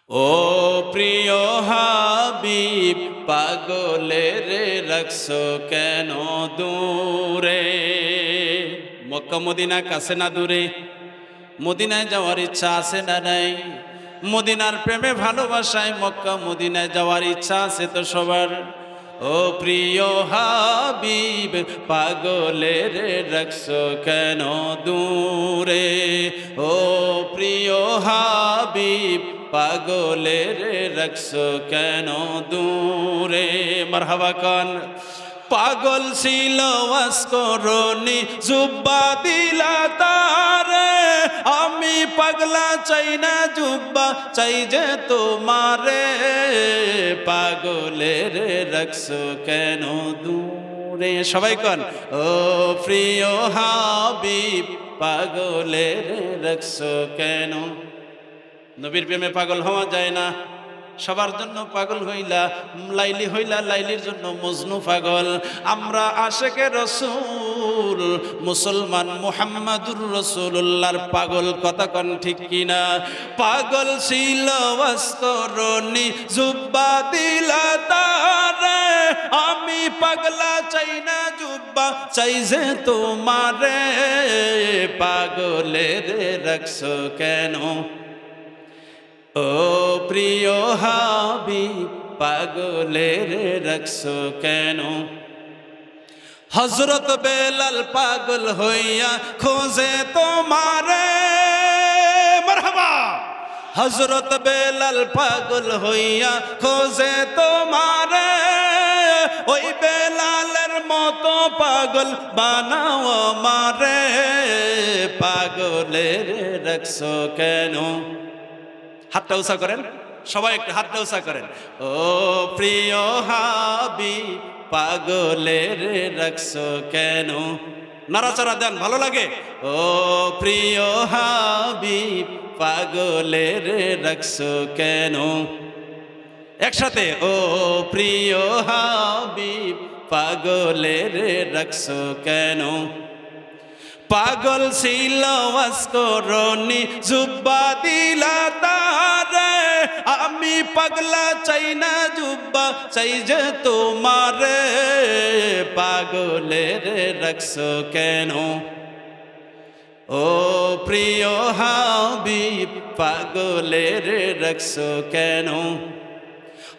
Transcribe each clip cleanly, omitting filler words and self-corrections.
ও প্রিয় হাবিব পাগলের রাখছো কেন দূরে? মক্কা মদিনা কাছে না দূরে? মদিনায় যাওয়ার ইচ্ছা আছে না নাই? মদিনার প্রেমে ভালোবাসায় মক্কা মদিনায় যাওয়ার ইচ্ছা আছে তো সবার। ও প্রিয় হাবিব পাগলের রাখছো কেন দূরে? ও প্রিয় হাবিব পাগলের রাখছো কেন দূরে? মারহাবা কান। পাগল ছিল ওয়াসকরণী জুব্বা দিলা তারে, আমি পাগলা চাই না জুব্বা চাই যে তোমারে। পাগলের রাখছো কেন দূরে? সবাই কন ও প্রিয় হাবিব পাগলের রাখছো কেন? নবীর প্রেমে পাগল হওয়া যায় না? সবার জন্য পাগল হইলা, লাইলি হইলা, লাইলির জন্য মজনু পাগল। আমরা আশেকে রসুল, মুসলমান মুহাম্মাদুর রসুল্লাহর পাগল, কথা কন ঠিক কিনা? পাগল ছিল ওয়াসকরণী জুব্বা দিলা তারে, আমি পাগলা চাই না জুব্বা চাই যে তোমারে। পাগলের রাখছো কেন? ও প্রিয় হাবিব পাগলের রাখছো কেন? হযরত বেলাল পাগল হইয়া খোঁজে তোমারে। মারহাবা। হযরত বেলাল পাগল হইয়া খোঁজে তোমারে, ওই বেলালের মতো পাগল বানাও আমারে। পাগলের রাখছো কেন? হাতটা উঁচা করেন সবাই, একটু হাতটা উঁচা করেন। ও প্রিয় হাবিব পাগলের রাখছো কেন? নাড়াচাড়া দেন, ভালো লাগে। ও প্রিয় হাবিব পাগলের রাখছো কেন? একসাথে ও প্রিয় হাবিব পাগলের রাখছো কেন? পাগল ছিল ওয়াসকরণী জুব্বা দিলা তারে, আমি পাগলা চাই না জুব্বা চাই যে তোমারে। পাগলের রাখছো কেন? ও প্রিয় হাবিব পাগলের রাখছো কেন?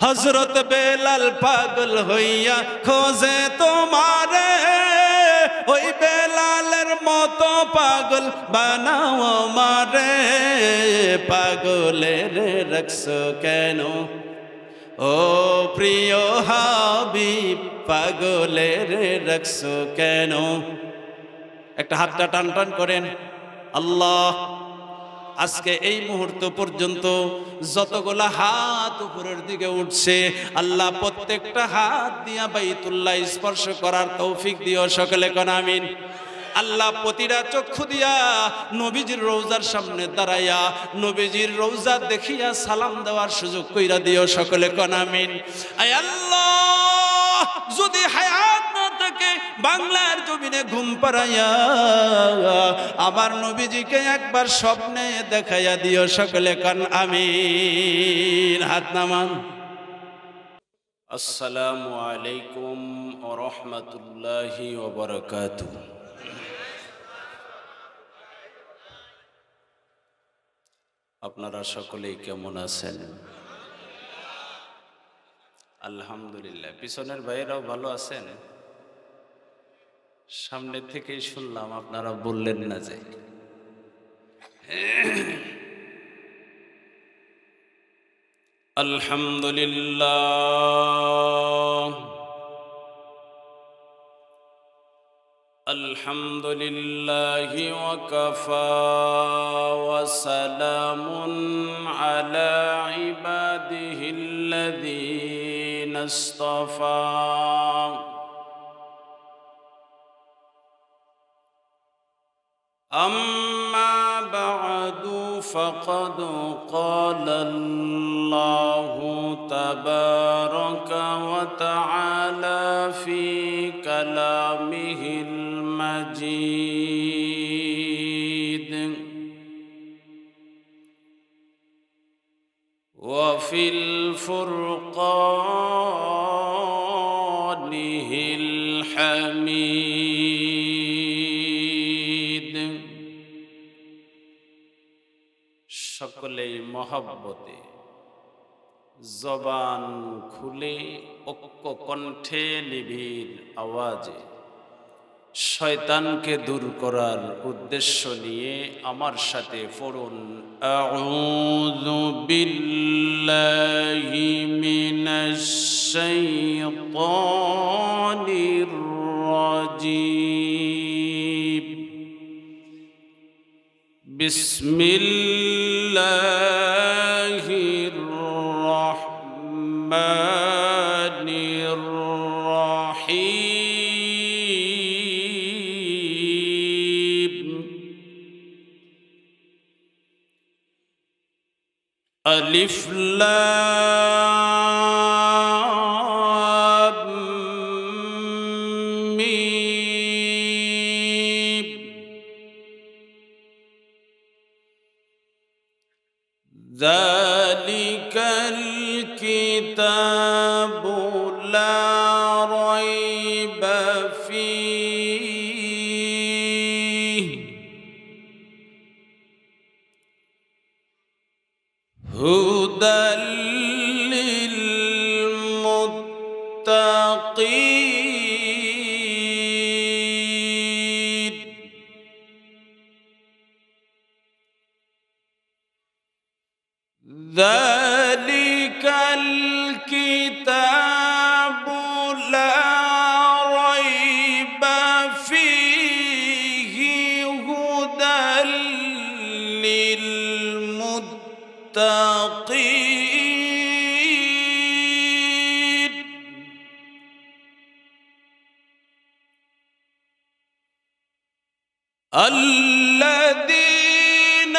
হযরত বেলাল পাগল হইয়া খোঁজে তোমারে, ওই বেলালের মতো পাগল বানাও আমারে। পাগলের রাখছো কেন? ও প্রিয় হাবিব পাগলের রাখছো কেন? একটা হাতটা টান টান করেন। আল্লাহ, আজকে এই মুহূর্ত পর্যন্ত যতগুলা হাত উপরের দিকে উঠছে, আল্লাহ প্রত্যেকটা হাত দিয়া বাইতুল্লাহ স্পর্শ করার তৌফিক দিও, সকলে কোন আমিন। আল্লাহ প্রতিটা চক্ষু দিয়া নবীজির রওজার সামনে দাঁড়াইয়া নবীজির রওজা দেখিয়া সালাম দেওয়ার সুযোগ কইরা দিও, সকলে কোন আমিন। আয় আল্লাহ, যদি হায়াত না থাকে বাংলার জমিনে ঘুম পাড়াইয়া আমার নবীজিকে একবার স্বপ্নে দেখাইয়া দিও, সকলে কোন আমিন। হাত নামান। আসসালামু আলাইকুম ওয়া রাহমাতুল্লাহি ওয়া বারাকাতুহু। আপনারা সকলেই কেমন আছেন? আলহামদুলিল্লাহ। পিছনের ভাইয়েরাও ভালো আছেন? সামনে থেকেই শুনলাম, আপনারা বললেন না যে। আলহামদুলিল্লাহ, আলহামদুলিল্লাহি ওয়া কাফা ওয়া সালামুন আলা ইবাদিহিল্লাযীনা ইসতাফা। আম্মা বা'দু ফাকাদ ক্বালাল্লাহু তাবারাকা ওয়া তাআলা ফি কালামিহিল মাজিদ। وفي الفرقان الحميد সকলেই মহব্বতে জবান খুলে ঐক্য কণ্ঠে নিবিড় আওয়াজে শয়তানকে দূর করার উদ্দেশ্য নিয়ে আমার সাথে পড়ুন আউযু বিল্লাহি মিনাশ শাইতানির রাজীম বিসমিল্লাহির রহমানির রহিম আলিফ লাম মিম যালিকাল কিতাবু লা রাইবা ফীহি হুদাল লিল মুত্তাকিন যালিকাল কিতাবু লা রাইবা ফীহি হুদাল লিল মুত্তাকিন الذين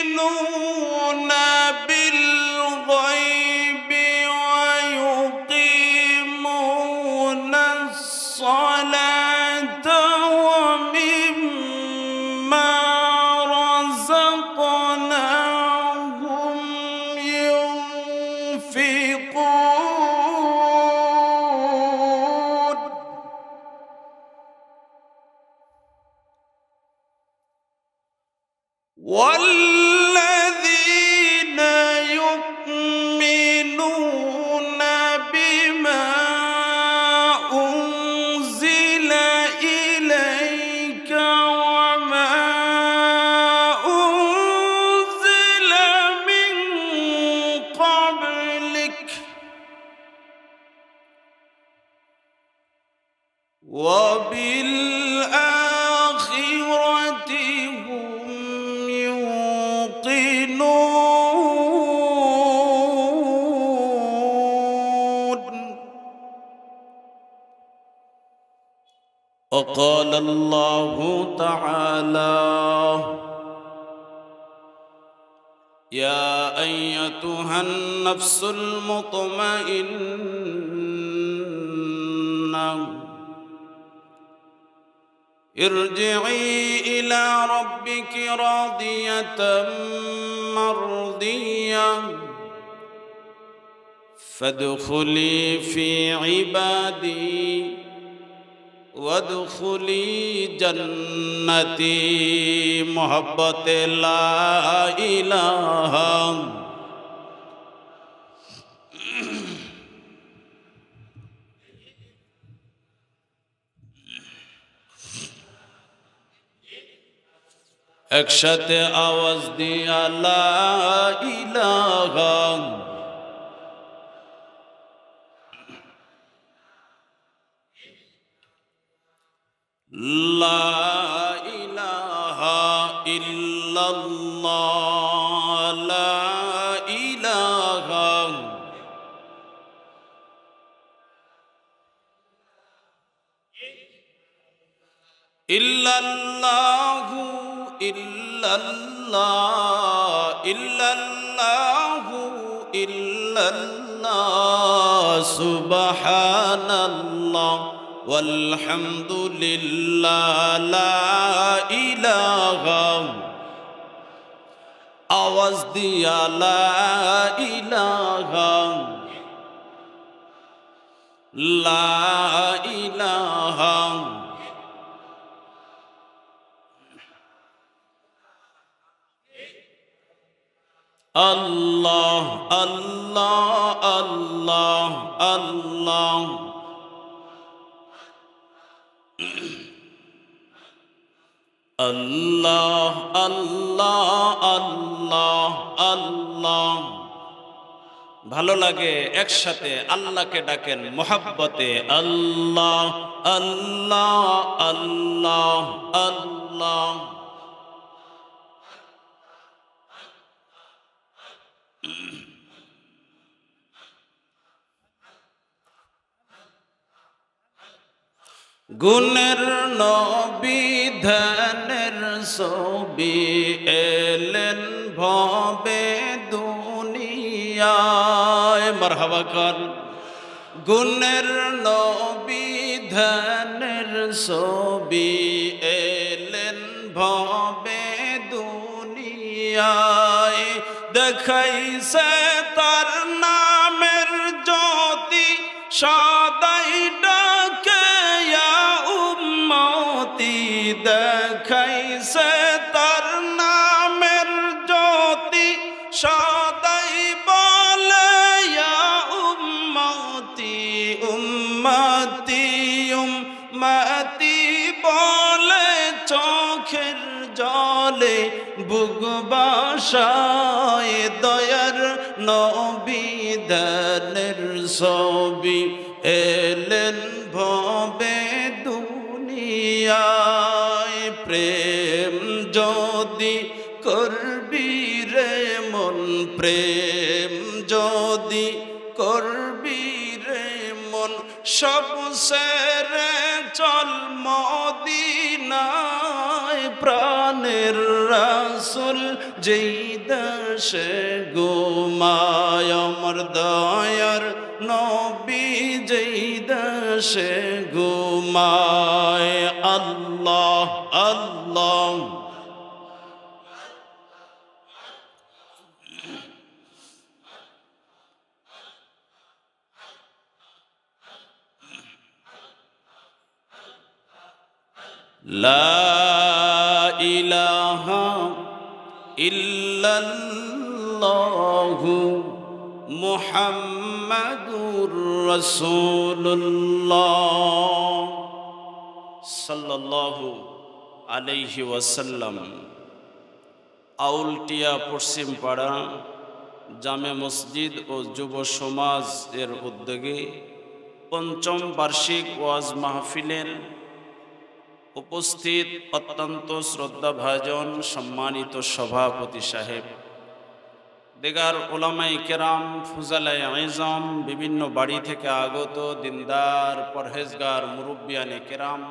يؤمنون بالغيب ويقيمون الصلاة ومما رزقناهم ينفقون والذين يؤمنون بما أنزل إليك وما أنزل من قبلك وبالآخرة هم يوقنون وقال الله تعالى يا أيتها النفس المطمئنة ارجعي إلى ربك راضية مرضية فادخلي في عبادي وادخلي جنتي محبت لا إله একসাথে আওয়াজ দিয়া লা ইলাহা লা ইলাহা ইল্লাল্লাহ লা ইলাহা ইল্লাল্লাহু ইল্লাল্লাহ ইল্লাল্লাহু ইল্লাল্লাহ সুবহানাল্লাহ ওয়ালহামদুলিল্লাহ লা ইলাহা আওয়াজ দিয়া লা ইলাহা লা ইলাহা আল্লাহ আল্লাহ আল্লাহ আল্লাহ আল্লাহ আল্লাহ আল্লাহ আল্লাহ। ভালো লাগে একসাথে আল্লাহকে ডাকেন মোহাব্বতে, আল্লাহ আল্লাহ আল্লাহ আল্লাহ। গুণের নবী ধ্যানের ছবি এলেন ভবে দুনিয়ায়, মারহাবা কর। গুণের নবী ধ্যানের ছবি এলেন ভবে দুনিয়ায়, দেখাইছে তার নামের জ্যোতি সদাই ডাকে ইয়া উম্মতি, দেখাইছে তার নামের জ্যোতি সদাই বলে ইয়া উম্মতি উম্মতি উম্মতি বলে, চোখের জলে বুক বাসায় দয়ার নবী ধ্যানের ছবি এলেন ভবে দুনিয়ায়। প্রেম যদি করবি রে মন, প্রেম যদি করবি রে মন, সব সেরে চল মদিনায়। প্রাণের রাসূল যেই দেশে ঘুমায়, আমার দয়ার নবী যেই দেশে ঘুমায়, আল্লাহ আল্লাহ। লা ইলাহা ইল্লাল্লাহু মুহাম্মাদুর রাসূলুল্লাহ সাল্লাল্লাহু আলাইহি ওয়াসাল্লাম। আউলটিয়া পশ্চিম পাড়া জামে মসজিদ ও যুব সমাজ এর উদ্যোগে পঞ্চম বার্ষিক ওয়াজ মাহফিলের উপস্থিত অত্যন্ত শ্রদ্ধাভাজন সম্মানিত সভাপতি সাহেব, দেগার ওলামায়ে কেরাম, ফুজালায়ে আযম, বিভিন্ন বাড়ি থেকে আগত দিনদার পরহেজগার মুরব্বিয়ানে কেরাম,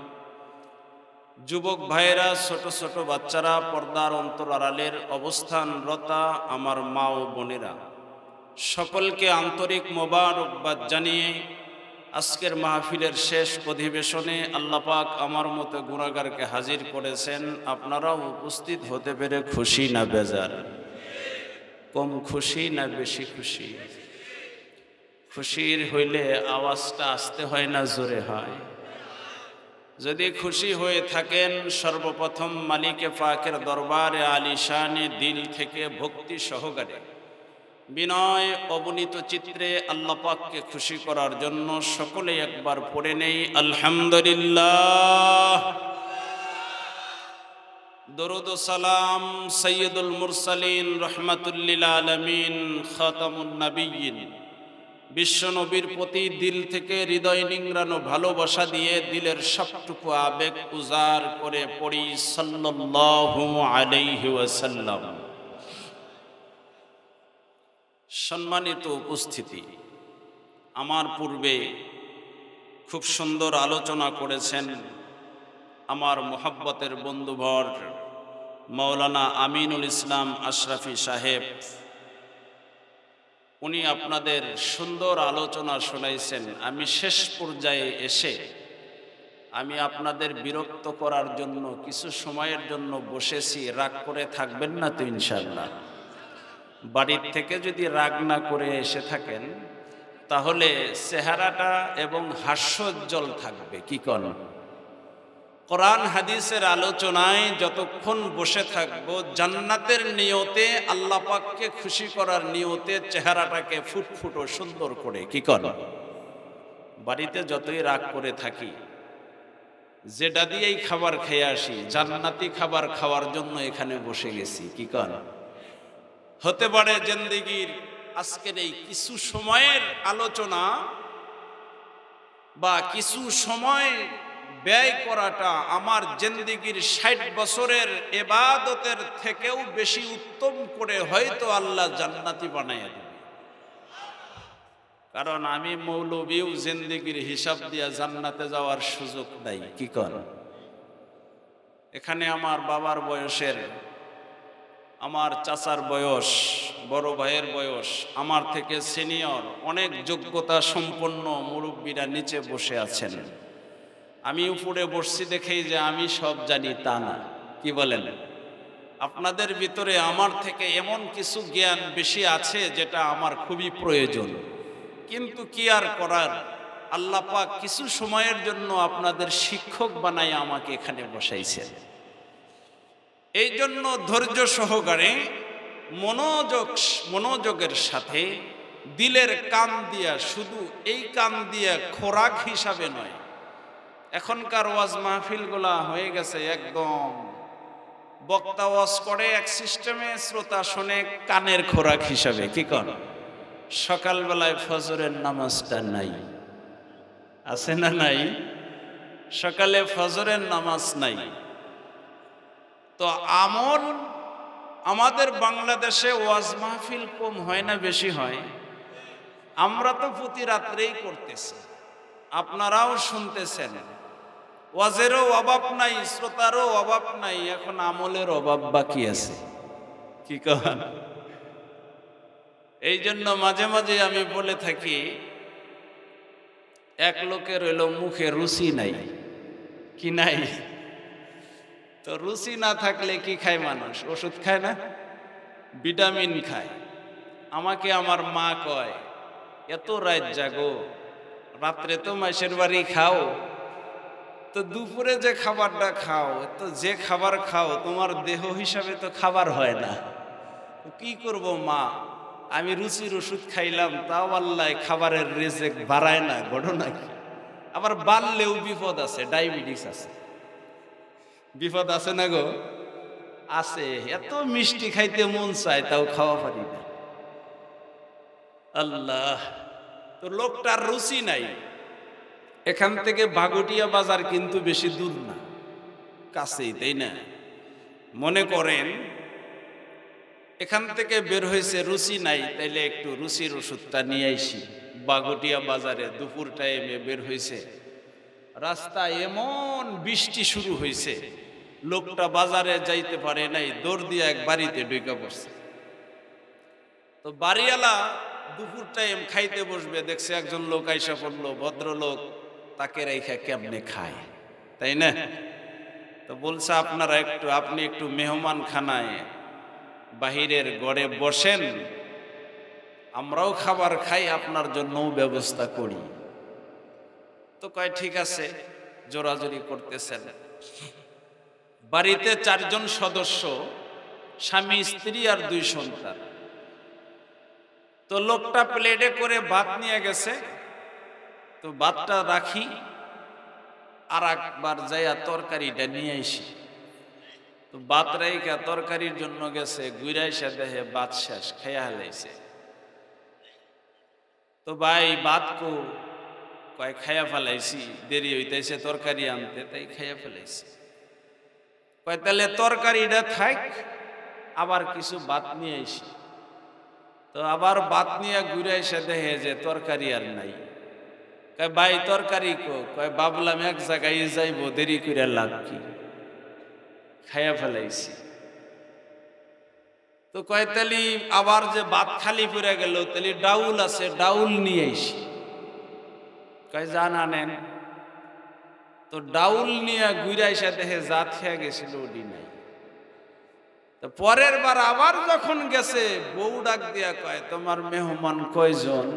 যুবক ভাইয়েরা, ছোট ছোট বাচ্চারা, পর্দার অন্তর আড়ালের অবস্থানরতা আমার মা ও বোনেরা, সকলকে আন্তরিক মোবারকবাদ জানিয়ে আজকের মাহফিলের শেষ অধিবেশনে আল্লাহ পাক আমার মতো গুনাহগারকে হাজির করেছেন। আপনারাও উপস্থিত হতে পেরে খুশি না বেজার? কম খুশি না বেশি খুশি? খুশির হইলে আওয়াজটা আসতে হয় না জোরে হয়? যদি খুশি হয়ে থাকেন, সর্বপ্রথম মালিকে পাকের দরবারে আলিশানে দিল থেকে ভক্তি সহকারে বিনয় অবনীত চিত্রে আল্লাহ পাককে খুশি করার জন্য সকলে একবার পড়ে নেই আলহামদুলিল্লাহ। দরুদ ও সালাম সাইয়্যিদুল মুরসালিন রাহমাতুল লিল আলামিন খাতামুন নবিয়্যিন বিশ্ব নবীর প্রতি দিল থেকে হৃদয় নিংড়ানো ভালোবাসা দিয়ে দিলের সবটুকু আবেগ উজাড় করে পড়ি সাল্লাল্লাহু আলাইহি ওয়াসাল্লাম। সম্মানিত উপস্থিতি, আমার পূর্বে খুব সুন্দর আলোচনা করেছেন আমার মোহাব্বতের বন্ধুবর মাওলানা আমিনুল ইসলাম আশরাফি সাহেব। উনি আপনাদের সুন্দর আলোচনা শোনাইছেন। আমি শেষ পর্যায়ে এসে আমি আপনাদের বিরক্ত করার জন্য কিছু সময়ের জন্য বসেছি। রাগ করে থাকবেন না তো ইনশাআল্লাহ? বাড়ির থেকে যদি রাগ না করে এসে থাকেন তাহলে চেহারাটা এবং হাস্যোজ্জ্বল থাকবে। কি কন? কোরআন হাদিসের আলোচনায় যতক্ষণ বসে থাকবো জান্নাতের নিয়তে, আল্লাহ পাককে খুশি করার নিয়তে চেহারাটাকে ফুটফুট ও সুন্দর করে, কি কন? বাড়িতে যতই রাগ করে থাকি, যেটা দিয়েই খাবার খেয়ে আসি, জান্নাতি খাবার খাওয়ার জন্য এখানে বসে গেছি। কি কন? হতে পারে জিন্দেগির আজকের এই কিছু সময়ের আলোচনা বা কিছু সময় ব্যয় করাটা আমার জিন্দেগির 60 বছরের ইবাদতের থেকেও বেশি উত্তম করে হয়তো আল্লাহ জান্নাতি বানাইয়া দেবে। কারণ আমি মৌলবীও জিন্দেগির হিসাব দিয়া জান্নাতে যাওয়ার সুযোগ নাই। কি কর? এখানে আমার বাবার বয়সের, আমার চাচার বয়স, বড় ভাইয়ের বয়স, আমার থেকে সিনিয়র অনেক যোগ্যতা সম্পন্ন মুরব্বীরা নিচে বসে আছেন। আমি উপরে বসছি দেখেই যে আমি সব জানি তা না। কি বলেন? আপনাদের ভিতরে আমার থেকে এমন কিছু জ্ঞান বেশি আছে যেটা আমার খুবই প্রয়োজন, কিন্তু কি আর করার, আল্লাহ পাক কিছু সময়ের জন্য আপনাদের শিক্ষক বানায় আমাকে এখানে বসাইছেন। এই জন্য ধৈর্য সহকারে মনোযোগের সাথে দিলের কান দিয়া, শুধু এই কান দিয়া খোরাক হিসাবে নয়। এখনকার ওয়াজ মাহফিলগুলা হয়ে গেছে একদম, বক্তা ওয়াজ করে এক সিস্টেমে, শ্রোতা শোনে কানের খোরাক হিসাবে। কি কর? সকালবেলায় ফজরের নামাজটা নাই, আছে না নাই? সকালে ফজরের নামাজ নাই। তো আমল আমাদের বাংলাদেশে ওয়াজ মাহফিল কম হয় না বেশি হয়? আমরা তো প্রতি রাত্রেই করতেছি, আপনারাও শুনতেছেন। ওয়াজেরও অভাব নাই, শ্রোতারও অভাব নাই, এখন আমলের অভাব বাকি আছে। কি কন? এই জন্য মাঝে মাঝে আমি বলে থাকি, এক লোকের হইল মুখে রুচি নাই। কি নাই? তো রুচি না থাকলে কি খায় মানুষ? ওষুধ খায় না, ভিটামিন খায়। আমাকে আমার মা কয়, এত রাত জাগো, রাত্রে তো মাসের বাড়ি খাও, তো দুপুরে যে খাবারটা খাও, তো যে খাবার খাও তোমার দেহ হিসাবে তো খাবার হয় না। কি করব মা, আমি রুচির ওষুধ খাইলাম, তাও আল্লাহ খাবারের রিজিক বাড়ায় না। ঘটনা কি? আবার বাড়লেও বিপদ আছে, ডায়াবেটিস আছে। বিপদ আছে না গো? আছে। এত মিষ্টি খাইতে মন চায়, তাও খাওয়া পারি না। আল্লাহ, তো লোকটার রুচি নাই। এখান থেকে বাগুটিয়া বাজার কিন্তু বেশি দূর না, কাছেই, তাই না? মনে করেন এখান থেকে বের হয়েছে, রুচি নাই, তাইলে একটু রুচির ওষুধটা নিয়ে আইসি। বাগুটিয়া বাজারে দুপুর টাইমে বের হয়েছে, রাস্তায় এমন বৃষ্টি শুরু হয়েছে, লোকটা বাজারে যাইতে পারে নাই, দৌড় দিয়ে এক বাড়িতে ঢুকে পড়ছে। তো বাড়িওয়ালা দুপুর টাইম খাইতে বসবে, দেখছে একজন লোক আইসা পড়লো, ভদ্রলোক, তাকে রেখা কেমনে খায়, তাই না? তো বলছে, আপনি একটু মেহমান খানায় বাহিরের গড়ে বসেন, আমরাও খাবার খাই, আপনার জন্যও ব্যবস্থা করি। তো কয় ঠিক আছে, জোরাজোরি করতেছেন। বাড়িতে 4 জন সদস্য, স্বামী স্ত্রী আর 2 সন্তান। তো লোকটা প্লেটে করে ভাত নিয়ে গেছে, তো ভাতটা রাখি, আর একবার যাইয়া তরকারিটা নিয়ে আইসি। তো ভাত রাইকা তরকারির জন্য গেছে, ঘুরাইসা দেখে ভাত শেষ, খাইয়া হালাইছে। তো ভাই ভাত কো? কয় খাইয়া ফেলাইছি, দেরি হইতেছে তরকারি আনতে, তাই খাইয়া ফেলাইছি। কয় তাহলে তরকারিটা থাক, আবার কিছু ভাত নিয়ে আইসি। তো আবার ভাত নিয়ে ঘুরাইসা দেখে যে তরকারি আর নাই। কয় ভাই তরকারি কো? কয় ভাবলাম এক জায়গায় যাইবো, দেরি করে লাভ কি, খাইয়া ফেলাইছি। তো কয় তালি আবার যে ভাত খালি পড়ে গেল, তালি ডাউল আছে, ডাউল নিয়ে আইসি। কয় যান আনেন। তো ডাউল নিয়ে ঘুরাইসা দেখে জাত খেয়ে গেছিল, ওডি নাই। তো পরের বার আবার যখন গেছে বউ ডাক দিয়া কয়, তোমার মেহমান কয়জন?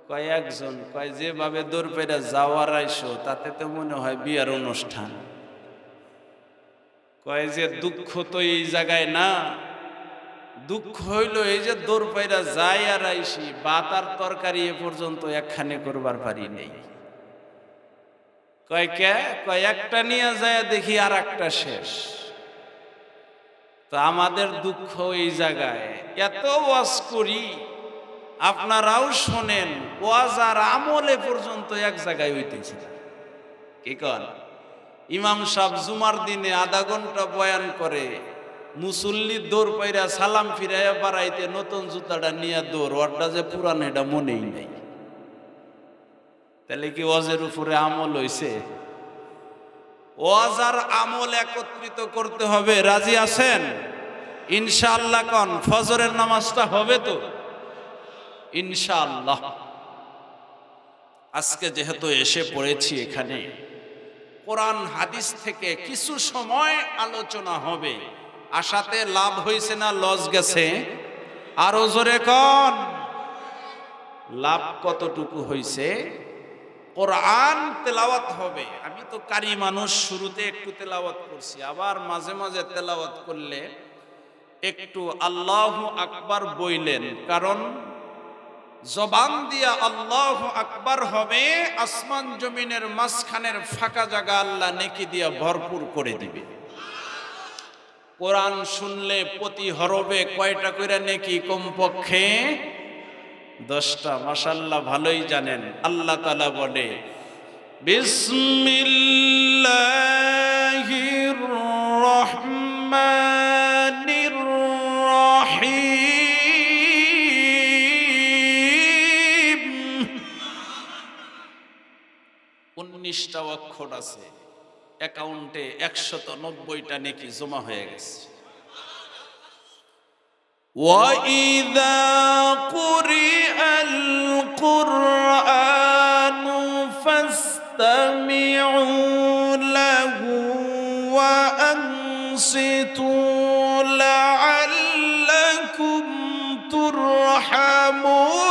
কয় একজন। কয় যেভাবে দৌড় পেরা যাওয়ার আইসো তাতে তো মনে হয় বিয়ার অনুষ্ঠান। কয় যে দুঃখ তো এই জায়গায় না, দুঃখ হইল এই যে দৌড় পাইরা যাই আর আইসি, ভাত আর তরকারি এ পর্যন্ত একখানে করবার পারি নেই। কয় কে? কয় একটা নিয়ে যায় দেখি আর একটা শেষ। তো আমাদের দুঃখ এই জায়গায়, এত ওয়াজ করি আপনারাও শোনেন, ওয়াজ আর আমলে পর্যন্ত এক জায়গায় হইতেছে। কি কন? ইমাম সাহেব জুমার দিনে আধা ঘন্টা বয়ান করে, মুসল্লি দৌড় পাইরা সালাম ফিরাইয়া বাড়াইতে নতুন জুতাটা নিয়ে দৌড়, ওরটা যে পুরান এটা মনেই নাই। তাহলে কি ওয়াজের উপরে আমল হইছে? ওয়াজ আর আমল একত্রিত করতে হবে। রাজি আছেন ইনশাআল্লাহ? কোন ফজরের নামাজটা হবে তো ইনশাআল্লাহ। আজকে যেহেতু এসে পড়েছি এখানে, কোরআন হাদিস থেকে কিছু সময় আলোচনা হবে। আশাতে লাভ হয়েছে না লস গেছে? আরো জোরে কোন লাভ কতটুকু হয়েছে? কোরআন তেলাওয়াত হবে। আমি তো কারি মানুষ, শুরুতে একটু তেলাওয়াত করছি, আবার মাঝে মাঝে তেলাওয়াত করলে একটু আল্লাহু আকবার বইলেন, কারণ জবান দিয়া আল্লাহু আকবার হবে, আসমান জমিনের মাঝখানের ফাঁকা জায়গা আল্লাহ নেকি দিয়া ভরপুর করে দিবে। কোরআন শুনলে প্রতি হরফে কয়টা কইরা নেকি? কমপক্ষে 10টা। মাশাআল্লাহ, ভালোই জানেন। আল্লাহ তাআলা বলে, বিসমিল্লাহির রহমানির রহিম। 19টা অক্ষর আছে, অ্যাকাউন্টে 190টা নেকি জমা হয়ে গেছে। وَإِذَا قُرِئَ الْقُرْآنُ فَاسْتَمِعُوا لَهُ وَأَنصِتُوا لَعَلَّكُمْ تُرْحَمُونَ।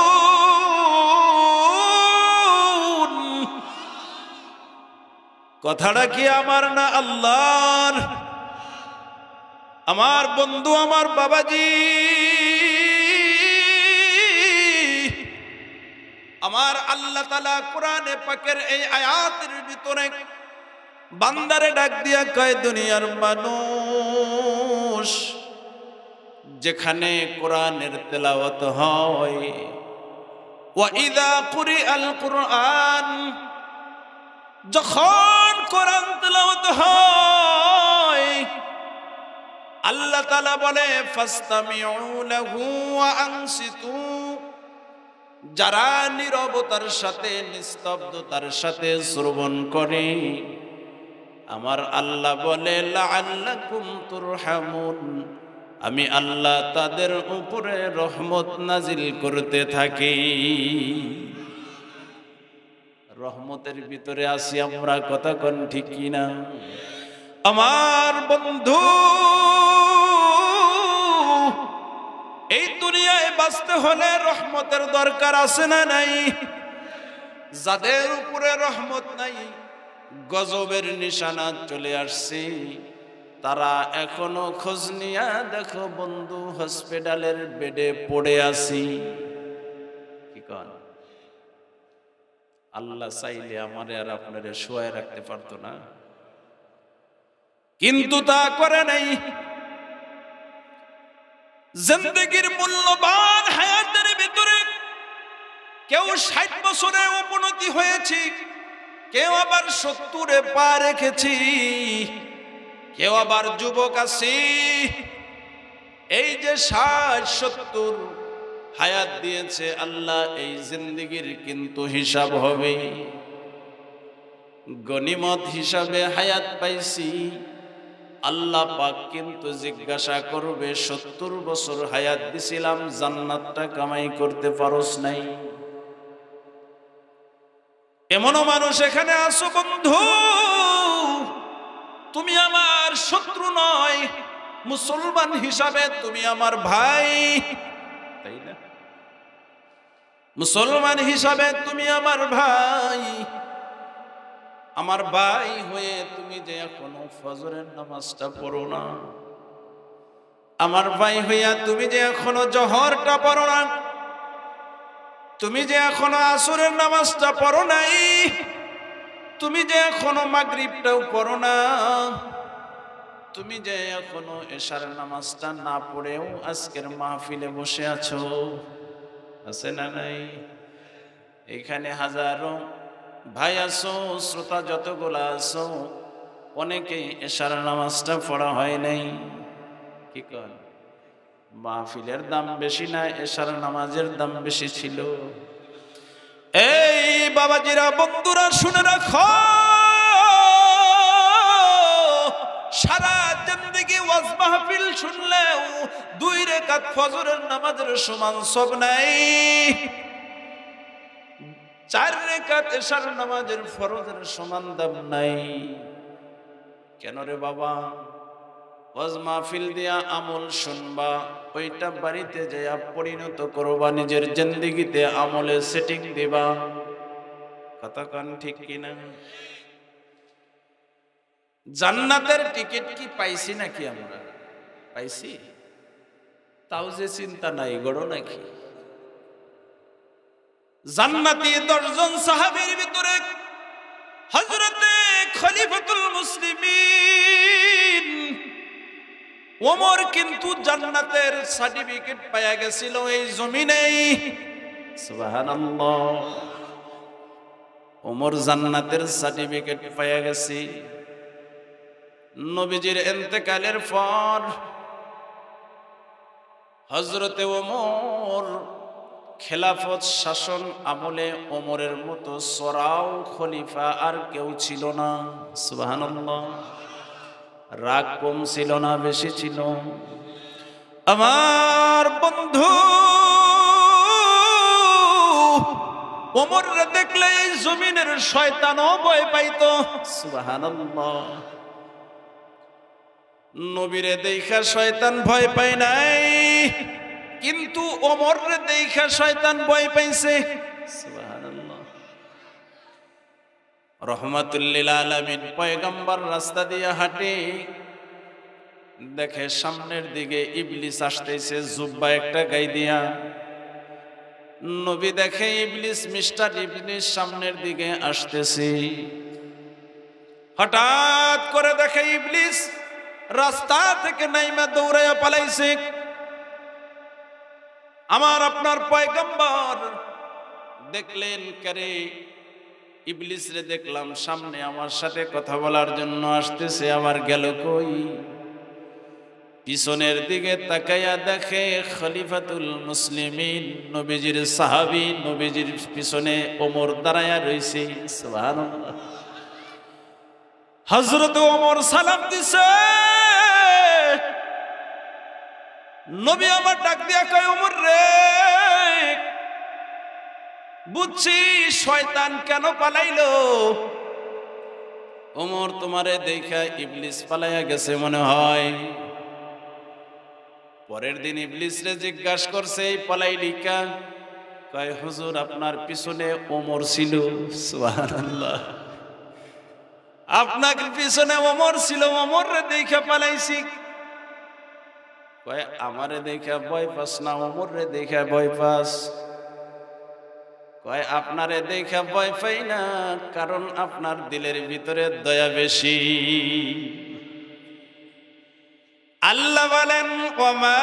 কথাটা কি আমার না আল্লাহর? আমার বন্ধু, আমার বাবাজি, আমার আল্লাহ তাআলা কোরআনে পাকের এই আয়াতের ভিতরে বান্দারে ডাক দিয়া কয়, দুনিয়ার মানুষ, যেখানে কোরআনের তেলাওয়াত হয়, ওয়া ইযা কুরিআল কুরআন, যখন কোরআন তেলাওয়াত হয়, আল্লাহ তাআলা বলে ফাসতামিউ লাহু ওয়া আনসিতু, যারা নীরবতার সাথে নিস্তব্ধতার সাথে শ্রবণ করে, আমার আল্লাহ বলে লাআল্লাকুম তুরহামুন, আমি আল্লাহ তাদের উপরে রহমত নাজিল করতে থাকি। রহমতের ভিতরে আছি আমরা, কথা কোন ঠিক কিনা? আমার বন্ধু, এই দুনিয়ায় বাঁচতে হলে রহমতের দরকার আছে না নাই? যাদের উপরে রহমত নাই, গজবের নিশানা চলে আসছে, তারা এখনো খোঁজ নিয়া দেখো বন্ধু, হসপিটালের বেডে পড়ে আছি। কি কন? আল্লাহ চাইলে আমারে আর আপনারে শোয়ায় রাখতে পারতো না, কিন্তু তা করে নাই। জিন্দেগির মূল্যবান হায়াতের ভিতরে কেউ 60 বছরে উপনীত হয়েছি, কেউ আবার 70-এ পা রেখেছি, কেউ আবার যুবক আছি। এই যে 60-70 হায়াত দিয়েছে আল্লাহ, এই জিন্দেগির কিন্তু হিসাব হবে। গনিমত হিসাবে হায়াত পাইছি, আল্লাহ পাক কিন্তু জিজ্ঞাসা করবে, 70 বছর হায়াত দিছিলাম, জান্নাতটা কামাই করতে পারোস নাই? এমনও মানুষ এখানে আসো বন্ধু, তুমি আমার শত্রু নয়, মুসলমান হিসাবে তুমি আমার ভাই, তাই না? মুসলমান হিসাবে তুমি আমার ভাই, আমার ভাই হয়ে তুমি যে এখনো ফজরের নামাজটা পড়ো না, আমার ভাই হইয়া তুমি যে এখনো জোহরটা পড়ো না, তুমি যে এখনো আসরের নামাজটা পড়ো নাই, তুমি যে এখনো মাগরিবটাও পড়ো না, তুমি যে এখনো এশার নামাজটা না পড়েও আজকের মাহফিলে বসে আছো, আছে না নাই? এখানে হাজারো ভাই আছো, শ্রোতা যতগুলা আছো, অনেকেই এশার নামাজটা পড়া হয় নাই। কি কর, মাহফিলের দাম বেশি না, এশার নামাজের দাম বেশি ছিল। এই বাবাজিরা, বন্ধুরা, শুনে রাখো, সারা জিন্দেগি ওয়াজ মাহফিল শুনলেও 2 রাকাত ফজরের নামাজের সমান সব নাই, 4 রাকাত এশার নামাজের ফরজের সমান দাম নাই। কেন রে বাবা? ওয়াজ মাহফিল দিয়া আমল শুনবা, ওইটা বাড়িতে যাইয়া পরিণত করবা, নিজের জিন্দেগিতে আমলে সেটিং দিবা। কথা কান ঠিক কিনা? জান্নাতের টিকিট কি পাইছি নাকি? আমরা পাইছি, তাও যে চিন্তা নাই, গড় নাকি? জান্নাতি 10 জন সাহাবীর ভিতরে হযরতে খলিফাতুল মুসলিমিন ওমর কিন্তু জান্নাতের সার্টিফিকেট পায়া গেছিল এই জমিনেই। সুবহানাল্লাহ, ওমর জান্নাতের সার্টিফিকেট পায়া গেছে। নবীজির ইন্তেকালের পর হযরতে ওমর খেলাফত শাসন আমলে ওমরের মতো সরাও খলিফা আর কেউ ছিল না। সুবহানাল্লাহ, রাগ কম ছিল না, বেশি ছিল? আমার বন্ধু, ওমররে দেখলে এই জমিনের শয়তানও ভয় পাইতো। সুবহানাল্লাহ, নবীরে দেখা শয়তান ভয় পায় নাই, কিন্তু ওমররে দেখা শয়তান ভয় পাইছে। সুবহানাল্লাহ, রহমাতুল লিল আলামিন পয়গম্বর রাস্তা দিয়ে হাঁটে, দেখে সামনের দিকে ইবলিস আসতেছে জুব্বা একটা গায়ে দিয়া। নবী দেখে ইবলিস, মিস্টার ইবলিস সামনের দিকে আসতেছে। হঠাৎ করে দেখে ইবলিস রাস্তা থেকে নাইমা দৌড়াইয়া পালাইছে। আমার আপনার পয়গম্বর দেখলেন, কারে ইবলিস রে দেখলাম সামনে আমার সাথে কথা বলার জন্য আসতেছে, আমার গেল কই? পিছনের দিকে তাকাইয়া দেখে খলিফাতুল মুসলিমিন, নবীজির সাহাবী, নবীজির পিছনে ওমর দাঁড়ায়া রইছে। সুবহানাল্লাহ, হযরত ওমর সালাম দিছে। নবী আমার ডাক দিয়া কয়, ওমর রে, বুঝছি শয়তান কেন পালাইলো। ওমর, তোমারে দেখা ইবলিস পালাইয়া গেছে মনে হয়। পরের দিন ইবলিস রে জিজ্ঞাসা করছে, এই পালাইলি কা? কয়, হুজুর আপনার পিছনে ওমর ছিল। সুবহানাল্লাহ, আপনার পিছনে ওমর ছিল, ওমর রে দেখা পালাইছি। কয়, আমারে দেখা ভয় পাস না, ওমর রে দেখা ভয় পাস? কয়, আপনারে দেখা ভয় পাই না, কারণ আপনার দিলের ভিতরে দয়া বেশি। আল্লাহ বলেন, ওমা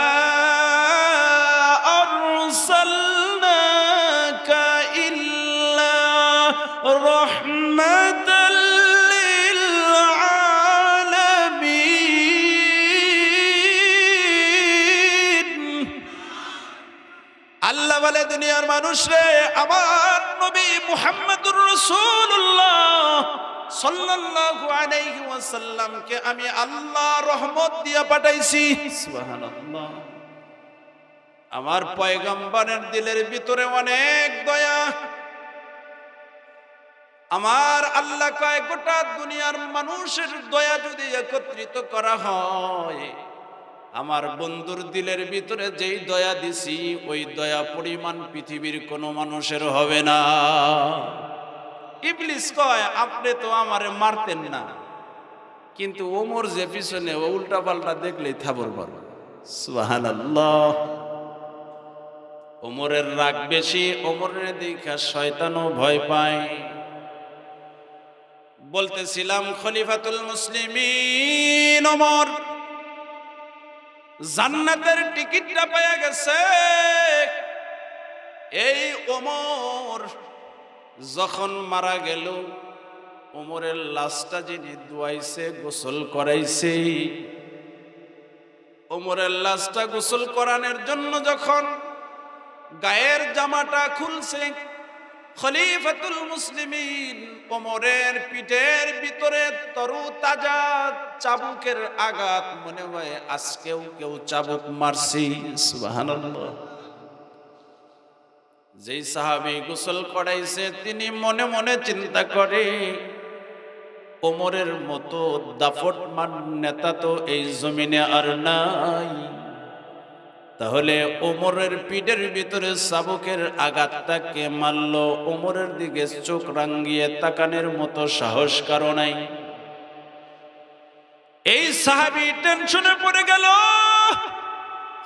আরসালনাকা ইল্লা রাহমাতাল লিল আলামিন। আল্লাহ বলে, দুনিয়ার মানুষ রে, আমার নবী মুহাম্মদুর রাসূলুল্লাহ সাল্লাল্লাহু আলাইহি ওয়াসাল্লামকে আমি আল্লাহ রহমত দিয়া পাঠাইছি। সুবহানাল্লাহ, আমার পয়গম্বরের দিলের ভিতরে অনেক দয়া। আমার আল্লাহ কয়, গোটা দুনিয়ার মানুষের দয়া যদি একত্রিত করা হয়, আমার বন্ধুর দিলের ভিতরে যেই দয়া দিছি ওই দয়া পরিমাণ পৃথিবীর কোনো মানুষের হবে না। ইবলিস কয় আপনি তো আমারে মারতেন না, কিন্তু ওমর যে পিছনে উল্টা পাল্টা দেখলেই থাবর বল। সুবহানাল্লাহ। ওমরের রাগ বেশি, ওমরের দেখা শয়তানও ভয় পায়। বলতেছিলাম খলিফাতুল মুসলিমিন ওমর জান্নাতের টিকিটটা পেয়ে গেছে। এই ওমর যখন মারা গেল, ওমরের লাশটা যিনি ধুয়াইছে, গোসল করাইছে, ওমরের লাশটা গোসল করানোর জন্য যখন গায়ের জামাটা খুলছে, খলিফাতুল মুসলিমিন ওমরের পিঠের ভিতরে তরু তাজা চাবুকের আঘাত, মনে হয় আজকেও কেউ চাবুক মারছি। সুবহানাল্লাহ। যেই সাহাবী গোসল করাইছে তিনি মনে মনে চিন্তা করে, ওমরের মতো দাফটমান নেতা তো এই জমিনে আর নাই, তাহলে ওমরের পিঠের ভিতরে চাবুকের আঘাতটা কে মারল? ওমরের দিকে চোখ রাঙ্গিয়ে তাকানোর মতো সাহস কারো নাই। এই সাহাবী টেনশনে পড়ে গেল,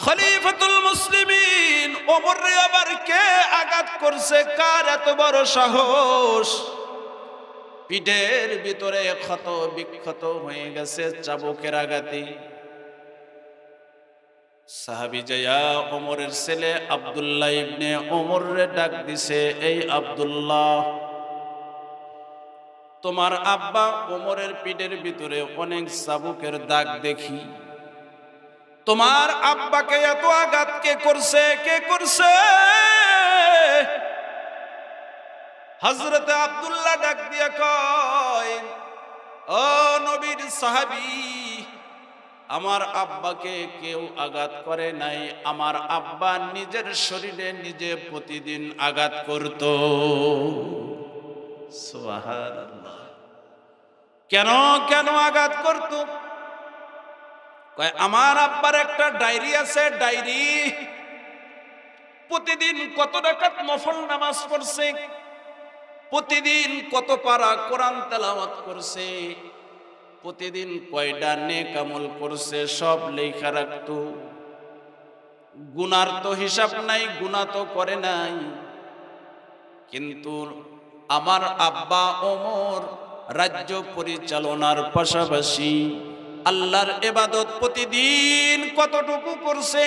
খলিফাতুল মুসলিমিন ওমরে আবার কে আঘাত করছে? কার এত বড় সাহস? পিঠের ভিতরে ক্ষত বিক্ষত হয়ে গেছে চাবুকের আঘাতে। সাহাবী যায়া ওমরের ছেলে আব্দুল্লাহ ইবনে ওমরে ডাক দিছে, এই আব্দুল্লাহ, তোমার আব্বা ওমরের পিঠের ভিতরে অনেক চাবুকের দাগ দেখি, তোমার আব্বাকে এত আঘাত কে করছে? কে করছে? হযরতে আব্দুল্লাহ ডাক দিয়া কয়, ও নবীর সাহাবী, আমার আব্বাকে কেউ আঘাত করে নাই, আমার আব্বা নিজের শরীরে নিজে প্রতিদিন আঘাত করত। সুবহানাল্লাহ। কেন কেন আঘাত করত? কয় আমার আব্বার একটা ডায়েরি আছে, ডায়েরি প্রতিদিন কত রাকাত নফল নামাজ পড়ছে, প্রতিদিন কত পারা কোরআন তেলাওয়াত করছে, প্রতিদিন কয়টা নেক আমল করছে, সব লেখা রাখতো। গুনার তো হিসাব নাই, গুনাহ তো করে নাই। কিন্তু আমার আব্বা ওমর রাজ্য পরিচালনার পাশাপাশি আল্লাহর ইবাদত প্রতিদিন কতটুকু করছে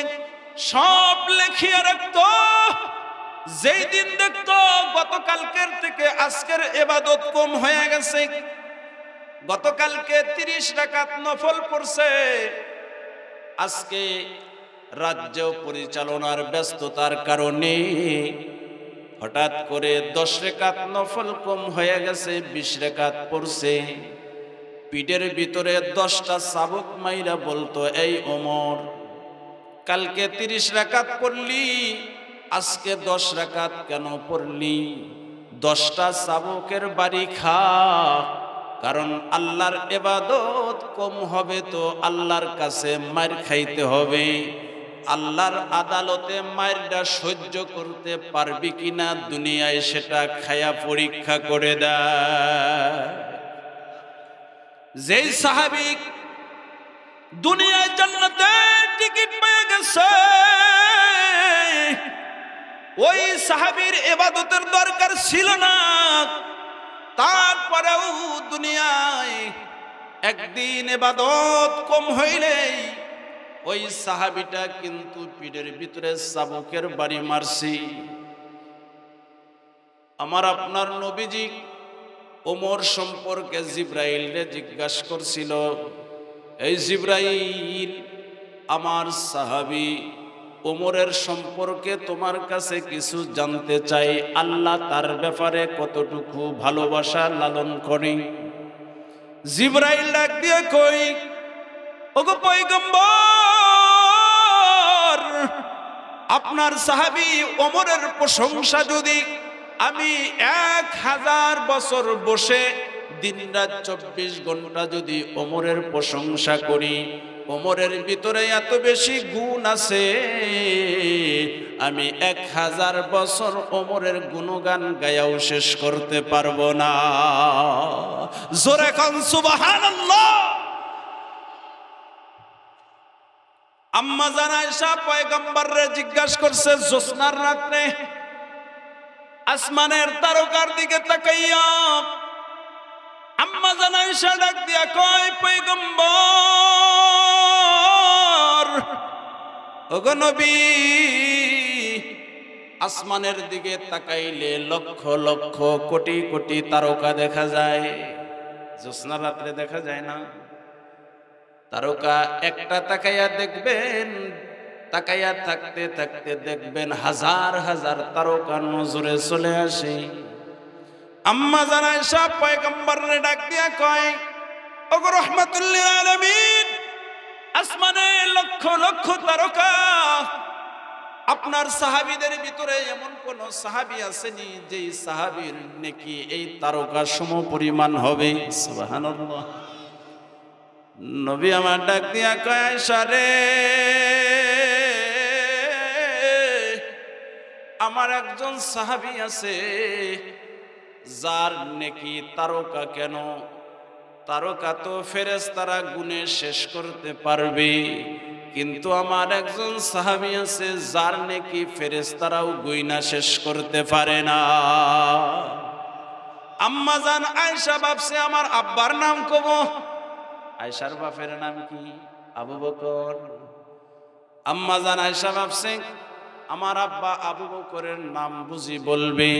সব লিখিয়ে রাখতো। যেই দিন দেখতো গতকালকের থেকে আজকের ইবাদত কম হয়ে গেছে, গতকালকে 30 রাকাত নফল পড়ছে, আজকে রাজ্য পরিচালনার ব্যস্ততার কারণে হঠাৎ করে 10 রাকাত নফল কম হয়ে গেছে, 20 রাকাত পড়ছে। পিঠের ভিতরে 10টা চাবুক মাইরা বলতো, এই ওমর, কালকে 30 রাকাত পড়লি, আজকে 10 রাকাত কেন পড়লি? 10টা চাবুকের বাড়ি খা, কারণ আল্লাহর ইবাদত কম হবে তো আল্লাহর কাছে মার খাইতে হবে। আল্লাহর আদালতে মারটা সহ্য করতে পারবি কিনা দুনিয়ায় সেটা খায়া পরীক্ষা করে দেয়। যেই সাহাবী দুনিয়ায় জান্নাতের টিকিট পেয়ে গেছে, ওই সাহাবীর ইবাদতের দরকার ছিল না, তারপরেও দুনিয়ায় একদিন ইবাদত কম হইলেই ওই সাহাবীটা কিন্তু পিঠের ভিতরে চাবুকের বাড়ি মারছি। আমার আপনার নবীজি ওমর সম্পর্কে জিব্রাইলকে জিজ্ঞাসা করছিল, এই জিব্রাইল, আমার সাহাবী ওমরের সম্পর্কে তোমার কাছে কিছু জানতে চাই, আল্লাহ তার ব্যাপারে কতটুকু ভালোবাসা লালন করে। জিব্রাইল ডাক দিয়ে কই, ওগো পয়গম্বর, আপনার সাহাবী ওমরের প্রশংসা যদি আমি 1000 বছর বসে দিনরাত 24 ঘন্টা যদি ওমরের প্রশংসা করি, ওমরের ভিতরে এত বেশি গুণ আছে, আমি 1000 বছর ওমরের গুণগান গায়াও শেষ করতে পারবো না। জোরে কোন সুবহানাল্লাহ। আম্মা জান আয়েশা পয়গম্বররে জিজ্ঞাসা করছে জ্যোৎস্নার রাতে আসমানের তারকার দিকে তাকাইয়া আম্মা জান আয়েশা ডাক দিয়া কয়, পয়গম্বর ওগো নবী, আসমানের দিকে তাকাইলে লক্ষ লক্ষ কোটি কোটি তারকা দেখা যায়, জ্যোৎস্না রাত্রে দেখা যায় না? তারকা একটা তাকাইয়া দেখবেন, তাকাইয়া থাকতে থাকতে দেখবেন হাজার হাজার তারকা নজরে চলে আসে। আম্মা জান আয়েশা পয়গম্বররে ডাক দিয়া কয়, ওগো রাহমাতুল লিল আলামিন, আসমানে লক্ষ লক্ষ তারকা, আপনার সাহাবীদের ভিতরে এমন কোন সাহাবী আছেনি যেই সাহাবীর নেকি এই তারকা সমপরিমাণ হবে? সুবহানাল্লাহ। নবী আমার ডাক দিয়া কয়, আয়েশা রে, আমার একজন সাহাবী আছে যার নেকি তারকা কেন, তারকা তো ফেরেশতারা গুণে শেষ করতে পারবে, কিন্তু আমার একজন সাহাবী আছে যার নেকি ফেরেশতারাও গুইনা শেষ করতে পারে না। আম্মা জান আয়েশা ভাবছে আমার আব্বার নাম কব। আয়েশার বাপের নাম কি? আবু বকর। আম্মা জান আয়েশা ভাবছে আমার আব্বা আবু বকরের নাম বুঝি বলবে।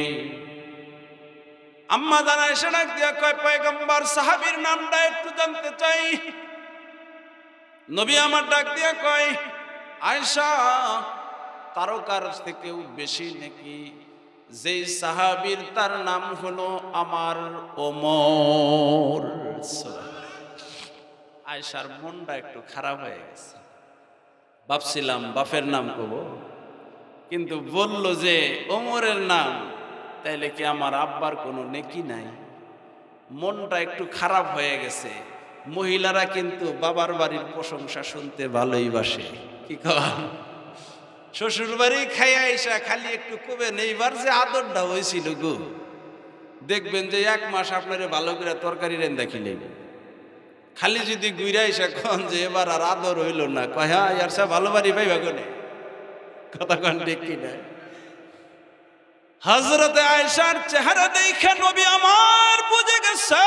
আম্মা জান আয়েশা ডাক দিয়া কয়, পয়গম্বর সাহাবীর নামটা একটু জানতে চাই। নবী আমার ডাক দিয়া কয়, আয়েশা, তারকার থেকেও বেশি নাকি যেই সাহাবীর তার নাম হলো আমার ওমর। আয়েশার মনটা একটু খারাপ হয়ে গেছে, ভাবছিলাম বাপের নাম কব, কিন্তু বলল যে ওমরের নাম, তাইলে কি আমার আব্বার কোনো নেকি নাই? মনটা একটু খারাপ হয়ে গেছে। মহিলারা কিন্তু বাবার বাড়ির প্রশংসা শুনতে ভালোই বাসে, কি কন? শ্বশুর বাড়ি খাইয়া আইসা খালি একটু কবে নেইবার যে আদরটা হয়েছিল গো, দেখবেন যে 1 মাস আপনারে ভালো করে তরকারি রান্না খিলে, খালি যদি গুইরা আইসা কন যে এবার আর আদর হইল না, কয় হ্যাঁ ইয়ার সব ভালো বাড়ি পাইবা কোনে, কথা কন ঠিক কিনা? হযরতে আয়েশার চেহারা দেখে নবী আমার বুঝে গেছে,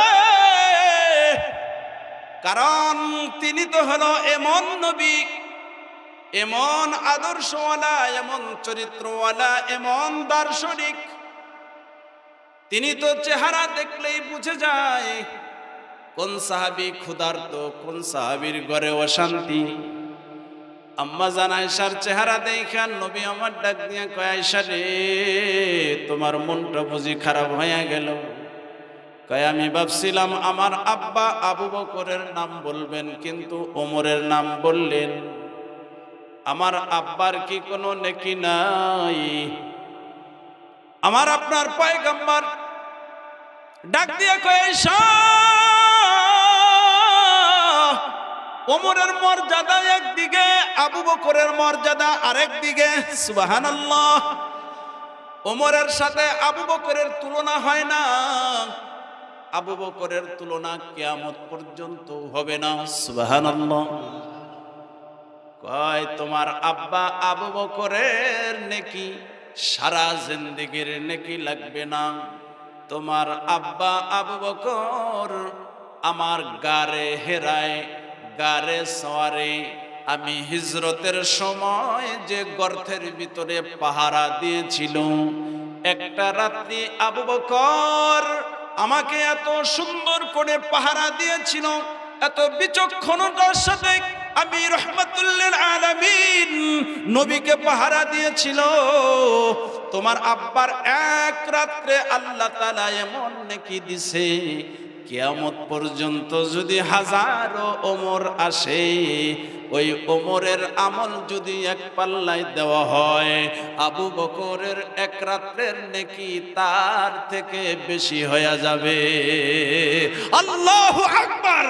কারণ তিনি তো হলো এমন নবী, এমন আদর্শওয়ালা, এমন চরিত্রওয়ালা, এমন দার্শনিক, তিনি তো চেহারা দেখলেই বুঝে যায় কোন সাহাবী ক্ষুধার্ত, কোন সাহাবীর ঘরে অশান্তি। আম্মা জান আয়েশার চেহারা দেখে নবী আমার ডাক দিয়া কয়, আয়েশা রে, তোমার মনটা বুঝি খারাপ হয়ে গেল? কয়, আমি ভাবছিলাম আমার আব্বা আবু বকরের নাম বলবেন, কিন্তু ওমরের নাম বললেন। আমার আব্বার কি কোনো নেকি নাই? আমার আপনার পয়গম্বর ডাক দিয়া কয়, আয়েশা, ওমরের মর্যাদা একদিকে, আবু বকরের মর্যাদা আরেক দিকে। সুবহানাল্লাহ। ওমরের সাথে আবু বকরের তুলনা হয় না, আবু বকরের তুলনা কিয়ামত পর্যন্ত হবে না। সুবহানাল্লাহ। কয়, তোমার আব্বা আবু বকরের নেকি সারা জিন্দেগির নেকি লাগবে না। তোমার আব্বা আবু বকর আমার গারে হেরায়, গারে সওয়ারে, আমি হিজরতের সময় যে গর্তের ভিতরে পাহারা দিয়েছিল, একটা রাত্রি আবু বকর আমাকে এত সুন্দর করে পাহারা দিয়েছিল, এত বিচক্ষণতার সাথে আমি রাহমাতুল লিল আলামিন নবীকে পাহারা দিয়েছিল। তোমার আব্বার এক রাত্রে আল্লাহ তাআলা এমন নেকি দিছে, কিয়ামত পর্যন্ত যদি হাজারো ওমর আসে, ওই ওমরের আমল যদি এক পাল্লায় দেওয়া হয়, আবু বকরের এক রাত্রের নেকি তার থেকে বেশি হয়ে যাবে। আল্লাহু আকবার।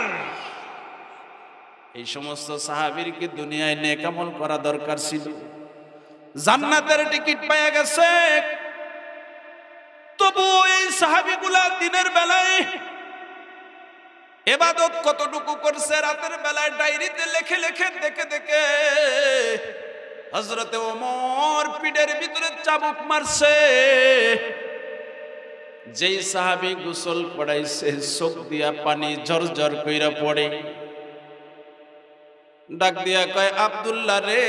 এই সমস্ত সাহাবীর কি দুনিয়ায় নেক আমল করা দরকার ছিল? জান্নাতের টিকিট পেয়ে গেছে, তবু এই সাহাবীগুলা দিনের বেলায় ইবাদত কতটুকু করছে, রাতের বেলায় ডায়েরিতে লেখে লেখে দেখে দেখে হযরতে ওমর পিঠের ভিতরে চাবুক মারছে। যেই সাহাবী গোসল করাইছে চোখ দিয়া পানি ঝরঝর কইরা পড়ে, ডাক দিয়া কয়, আব্দুল্লাহ রে,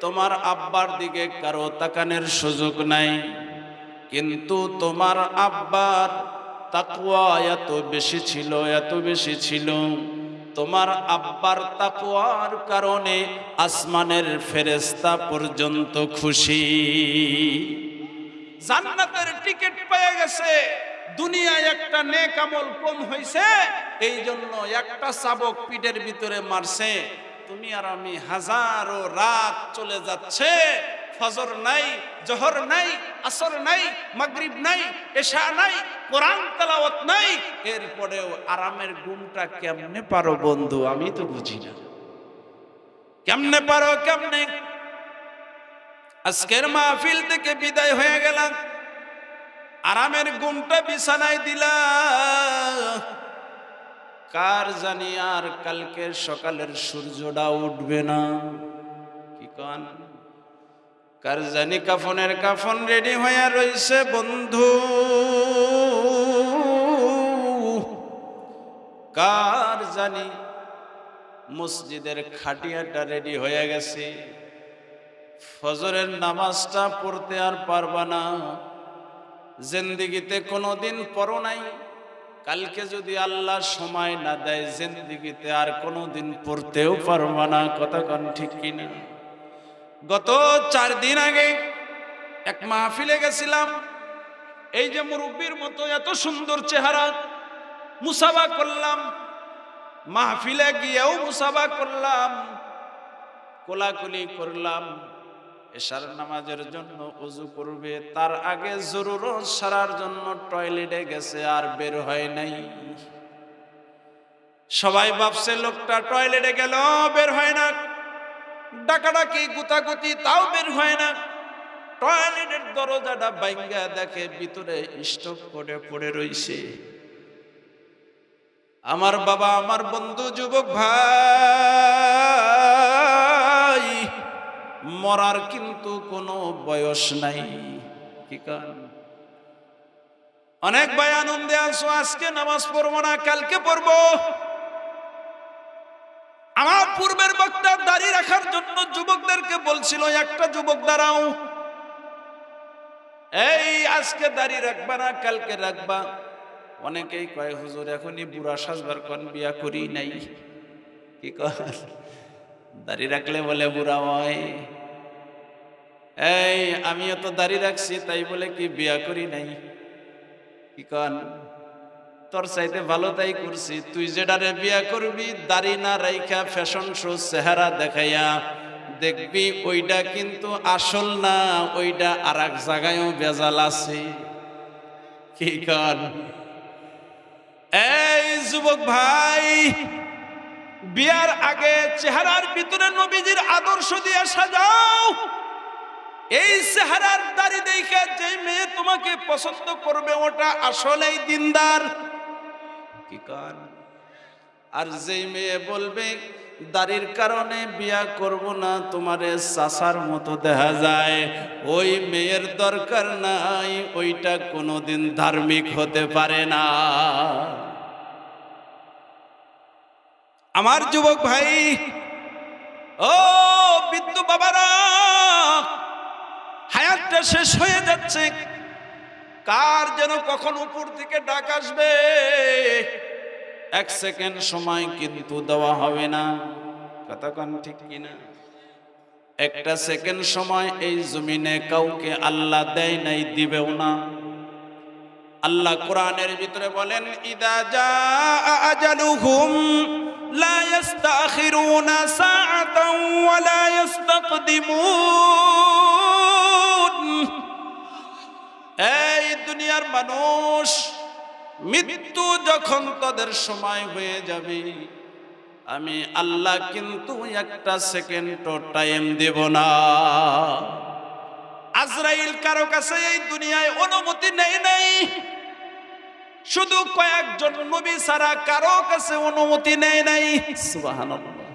তোমার আব্বার দিকে কারো তাকানোর সুযোগ নাই, কিন্তু তোমার আব্বার তাকওয়া এত বেশি ছিল, এত বেশি ছিল, তোমার আব্বার তাকওয়ার কারণে আসমানের ফেরেশতা পর্যন্ত খুশি। জান্নাতের টিকিট পেয়ে গেছে, দুনিয়ায় একটা নেক আমল কম হইছে, এই জন্য একটা চাবুক পিঠের ভিতরে মারছে। তুমি আর আমি হাজারো রাত চলে যাচ্ছে, ফজর নাই, জোহর নাই, আসর নাই, মাগরিব নাই, এশা নাই, কোরআন তেলাওয়াত নাই, এরপরেও আরামের ঘুমটা কেমনে পারো বন্ধু? আমি তো বুঝি না কেমনে পারো, কেমনে? আজকের মাহফিল থেকে বিদায় হয়ে গেলাম, আরামের ঘুমটা বিছানায় দিলা, কার জানি আর কালকে সকালের সূর্যটা উঠবে না। কি কন? কার জানি কাফনের কাফন রেডি হয়ে রইছে বন্ধু, কার জানি মসজিদের খাটিয়াটা রেডি হয়ে গেছে, ফজরের নামাজটা পড়তে আর পারবা না, জিন্দেগিতে কোনোদিন পড়ো নাই, কালকে যদি আল্লাহ সময় না দেয় জিন্দেগিতে আর কোনোদিন পড়তেও পারবা না। কথা কোন ঠিক কিনা? গত 4 দিন আগে এক মাহফিলে গেছিলাম, এই যে মুরব্বির মতো এত সুন্দর চেহারা, মুসাফা করলাম, মাহফিলে গিয়েও মুসাফা করলাম, কোলাকুলি করলাম। এশার নামাজের জন্য ওযু করবে, তার আগে জরুরত সারার জন্য টয়লেটে গেছে, আর বের হয় নাই। সবাই ভাবছে লোকটা টয়লেটে গেল, বের হয় না, ডাকাডাকি গুতাগুতি, তাও বের হয় না। টয়লেটের দরজাটা ভাঙা দেখে ভিতরে স্টক করে পড়ে রইছে। আমার বাবা, আমার বন্ধু, যুবক ভাই, মরার কিন্তু কোনো বয়স নাই। কি কারণ? অনেক ভাই আনন্দে আছো, আজকে নামাজ পড়বো না, কালকে পড়বো। আমার পূর্বের বক্তা দাড়ি রাখার জন্য যুবকদেরকে বলছিল, একটা যুবক দাঁড়াও, এই আজকে দাড়ি রাখবা না, কালকে রাখবা। অনেকেই কয়, হুজুর এখনই বুড়া সাজবার কোন, বিয়া করি নাই। কি কয়? দাড়ি রাখলে বলে বুড়া হয়। এই আমিও তো দাড়ি রাখছি, তাই বলে কি বিয়া করি নাই? কি কন? তোর চাইতে ভালো তাই করছি। তুই যেটারে বিয়া করবি, দাড়ি না রাইখা ফ্যাশন শো চেহারা দেখাইয়া, দেখবি ওইটা কিন্তু আসল না, ওইটা আর এক জায়গায়ও ভেজাল আছে। কি কন? এই যুবক ভাই, বিয়ার আগে চেহারার ভিতরে নবীজির আদর্শ দিয়ে সাজাও। এই চেহারার দাড়ি দেখে যে মেয়ে তোমাকে পছন্দ করবে, ওটা আসলেই দিনদার। কি কান? আর যে মেয়ে বলবে দাড়ির কারণে বিয়া করব না, তোমারে চাচার মতো দেখা যায়, ওই মেয়ের দরকার নাই, ওইটা কোনোদিন ধার্মিক হতে পারে না। আমার যুবক ভাই, ও বৃদ্ধ বাবারা, হায়াতটা শেষ হয়ে যাচ্ছে, কার যেন কখন উপর থেকে ডাক আসবে। 1 সেকেন্ড সময় কিন্তু দেওয়া হবে না। কথা কোন ঠিক কিনা? 1 সেকেন্ড সময় এই জমিনে কাউকে আল্লাহ দেয় নাই, দিবেও না। আল্লাহ কোরআনের ভিতরে বলেন, ইদা জাআ আজালুহুম লা ইস্তাখিরুনা সাআতান ওয়া লা ইস্তাকদিমুন। এই দুনিয়ার মানুষ, মৃত্যু যখন তাদের সময় হয়ে যাবে, আমি আল্লাহ কিন্তু একটা সেকেন্ডও টাইম দেব না। আজরাইল কারো কাছে এই দুনিয়ায় অনুমতি নেই নাই, শুধু কয়েকজন নবী ছাড়া কারো কাছে অনুমতি নেই নাই। সুবহানাল্লাহ।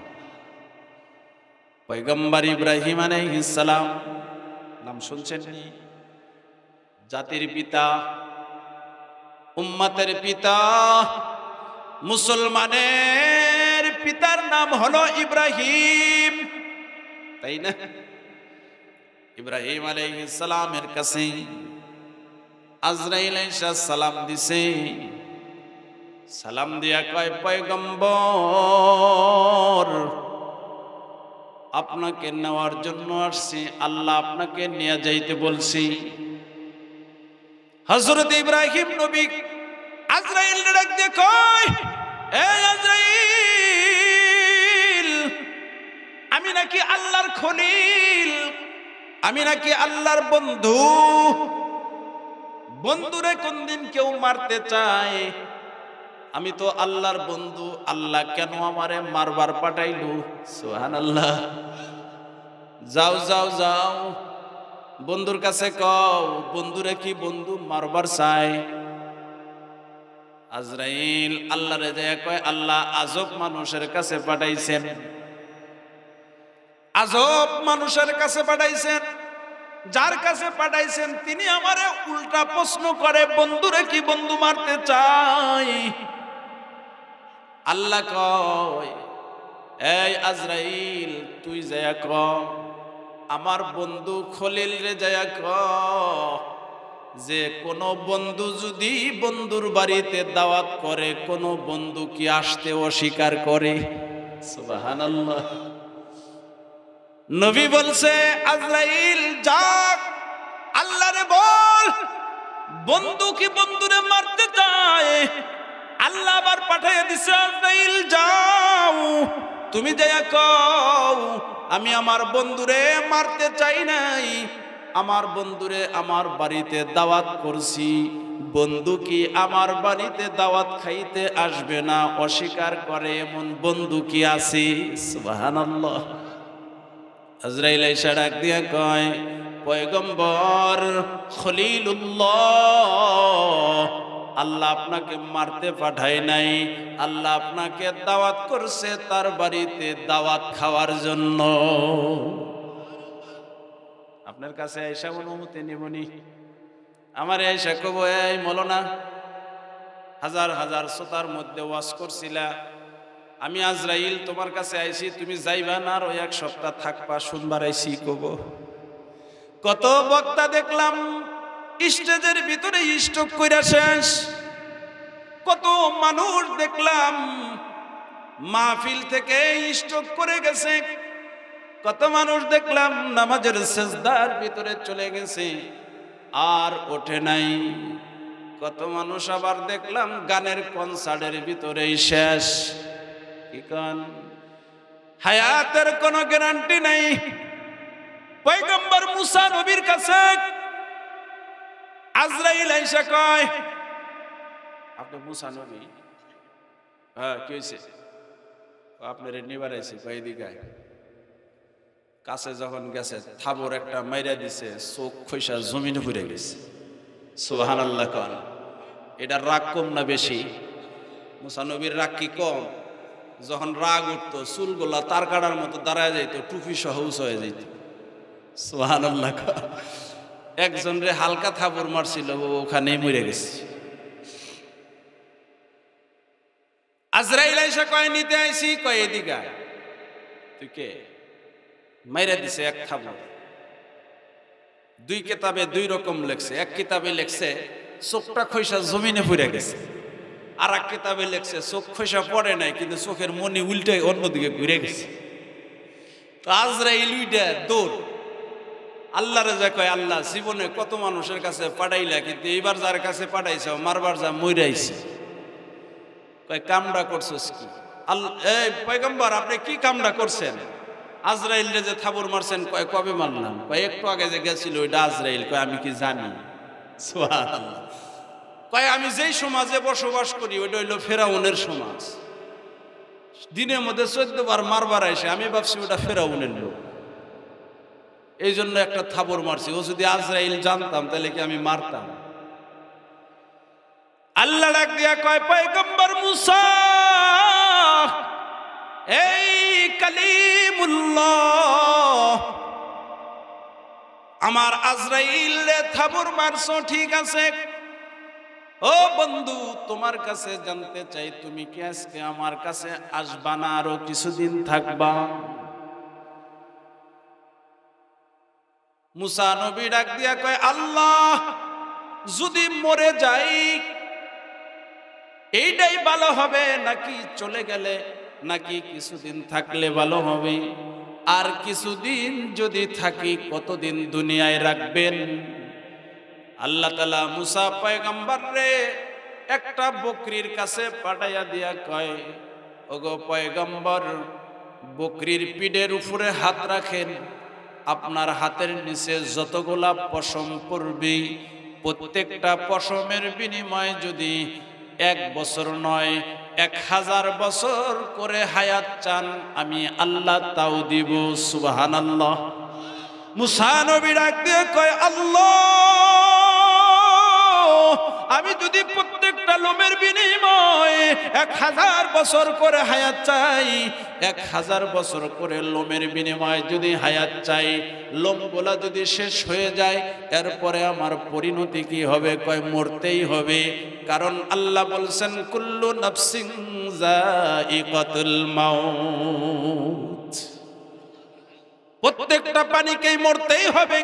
পয়গম্বর ইব্রাহিম আলাইহিস সালাম, নাম শুনছেন? জাতির পিতা, উম্মতের পিতা, মুসলমানের পিতার নাম হলো ইব্রাহিম, তাই না? ইব্রাহিম আলাইহিস সালামের কাছে আজরাইল আলাইহিস সালাম দিছে। সালাম দিয়া কয়, পয়গম্বর আপনাকে নেওয়ার জন্য আসছি, আল্লাহ আপনাকে নিয়ে যাইতে বলছি। হযরত ইব্রাহিম নবী আজরাইল ডাক দিয়ে কয়, এই আজরাইল, আমি নাকি আল্লাহর খলিল, আমি নাকি আল্লাহর বন্ধু। বন্ধুরে কোনদিন কেউ মারতে চায়? আমি তো আল্লাহর বন্ধু, আল্লাহ কেন আমারে মারবার পাঠাইলো? সুবহানাল্লাহ। যাও যাও যাও, বন্ধুর কাছে কও, বন্ধুরে কি বন্ধু মারবার চায়? আজরাইল আল্লাহরে যায় কয়, আল্লাহ আজব মানুষের কাছে পাঠাইছেন, আজব মানুষের কাছে পাঠাইছেন। যার কাছে পাঠাইছেন তিনি আমারে উল্টা প্রশ্ন করে, বন্ধুরে কি বন্ধু মারতে চাই? আল্লাহ কয়, এই আজরাইল, তুই যায়া ক আমার বন্ধু খলিল রে যায়া ক যে কোন বন্ধু যদি বন্ধুর বাড়িতে দাওয়াত করে, কোন বন্ধু কি আসতে অস্বীকার করে? সুবহানাল্লাহ। নবী বলছে, আজরাইল যাক, আল্লাহরে বল বন্ধু কি বন্ধুরে মারতে চায়? আল্লাহ আবার পাঠিয়ে দিছে, আজরাইল যাও, তুমি যায়া কও আমি আমার বন্ধুরে মারতে চাই নাই, আমার বন্ধুরে আমার বাড়িতে দাওয়াত করছি। বন্ধু কি আমার বাড়িতে দাওয়াত খাইতে আসবে না, অস্বীকার করে এমন বন্ধু কি আছে? সুবহানাল্লাহ। আজরাইল আইসা ডাক দিয়া কয়, পয়গম্বর খলিলুল্লাহ, আল্লাহ আপনাকে মারতে পাঠায় নাই, আল্লাহ আপনাকে দাওয়াত করছে তার বাড়িতে দাওয়াত খাওয়ার জন্য। আপনার কাছে আইসা অনুমতি নিবনি? আমার আইসা কব, এই মৌলানা, হাজার হাজার শ্রোতার মধ্যে ওয়াজ করছিলা, আমি আজরাইল তোমার কাছে আইছি, তুমি যাইবা না আর ওই এক সপ্তাহ থাকবা, শুনবার আইছি কব? কত বক্তা দেখলাম স্টেজের ভিতরে স্ট্রোক কইরা শেষ, কত মানুষ দেখলাম মাহফিল থেকে স্ট্রোক করে গেছে, কত মানুষ দেখলাম নামাজের সেজদার ভিতরে চলে গেছে আর ওঠে নাই, কত মানুষ আবার দেখলাম গানের কনসার্টের ভিতরেই শেষ। কি কান, হায়াতের কোনো গ্যারান্টি নাই। পয়গম্বর মুসা নবীর কাছে আজরাইল আইসা কয়, আপনি মুসা নবী? হ্যাঁ, কি হয়েছে? আপনার নিবার আইছে, কয় দিকে কাছে যখন গেছে থাবর একটা মাইরা দিছে, চোখ খৈসা জমিনে পড়ে গেছে। সুবহানাল্লাহ। কন এটা রাগ কম না বেশি? মুসা নবীর রাগ কি কম? যখন রাগ উঠতো চুলগুলা তার কাটার মতো দাঁড়ায় যাইত, টুপি সহ উঁচু হয়ে যাইত। সুবহানাল্লাহ। একজন রে হালকা থাবর মারছিল, ওখানেই মরে গেছে। আজরাইল আইসা কয়, নিতে আইছি, কয় এদিকে আয়। তুই কে? মাইরা দিছে এক থাবর। দুই কিতাবে দুই রকম লেখছে, এক কিতাবে লেখছে চোখটা খৈসা জমিনে পড়ে গেছে, আর এক কিতাবে লেখছে চোখ খৈসা পড়ে নাই, কিন্তু চোখের মনি উল্টে অন্যদিকে ঘুরে গেছে। তো আজরাইল উইটা দৌড় আল্লাহরে যা কয়, আল্লাহ জীবনে কত মানুষের কাছে পাঠাইলা, কিন্তু এইবার যার কাছে পাঠাইছ মারবার যা মইরাইছে। কয় কামড়া করছস কি? এই পয়গম্বর, আপনি কি কামড়া করছেন? আজরাইল যে থাবর মারছেন, কয় কবে মারলাম? কয় একটু আগে যে গেছিল ওইটা আজরাইল। কয় আমি কি জানি? সুবহানাল্লাহ। কয় আমি যেই সমাজে বসবাস করি ওইটা হইল ফেরাউনের সমাজ। দিনের মধ্যে 14 বার মারবার এসে আমি ভাবছি ওটা ফেরাউনের লোক, এই জন্য একটা থাবর মারছি। ও যদি আজরাইল জানতাম তাহলে কি আমি মারতাম? আল্লাহ ডাক দিয়া কয়, পয়গম্বর মুসা, এই কালিমুল্লাহ, আমার আজরাইল থাবর মারছো ঠিক আছে, ও বন্ধু তোমার কাছে জানতে চাই, তুমি কি আজকে আমার কাছে আসবা না আরো কিছুদিন থাকবা? মুসা নবী ডাক দিয়া কয়, আল্লাহ যদি মরে যাই এইটাই ভালো হবে, নাকি চলে গেলে, নাকি কিছুদিন থাকলে ভালো হবে? আর কিছুদিন যদি থাকি কতদিন দুনিয়ায় রাখবেন? আল্লাহ তাআলা মুসা পয়গম্বর রে একটা বকরির কাছে পাঠাইয়া দিয়া কয়, ওগো পয়গম্বর, বকরির পিঠের উপরে হাত রাখেন, আপনার হাতের নিচে যতগুলা পশম পড়বে প্রত্যেকটা পশমের বিনিময়ে যদি 1 বছর নয় 1000 বছর করে হায়াত চান আমি আল্লাহ তাও দিব। সুবহানাল্লাহ। মুসা নবী ডাক দিয়ে কয়, আল্লাহ আমি যদি প্রত্যেকটা লোমের বিনিময়ে 1000 বছর করে হায়াত চাই, 1000 বছর করে লোমের বিনিময়ে যদি হায়াত চাই, লোমগুলা যদি শেষ হয়ে যায় এরপরে আমার পরিণতি কি হবে? কয় মরতেই হবে, কারণ আল্লাহ বলছেন কুল্লু নাফসিন যায়িকাতুল মাউত, প্রত্যেকটা প্রাণীকেই মরতেই হবে।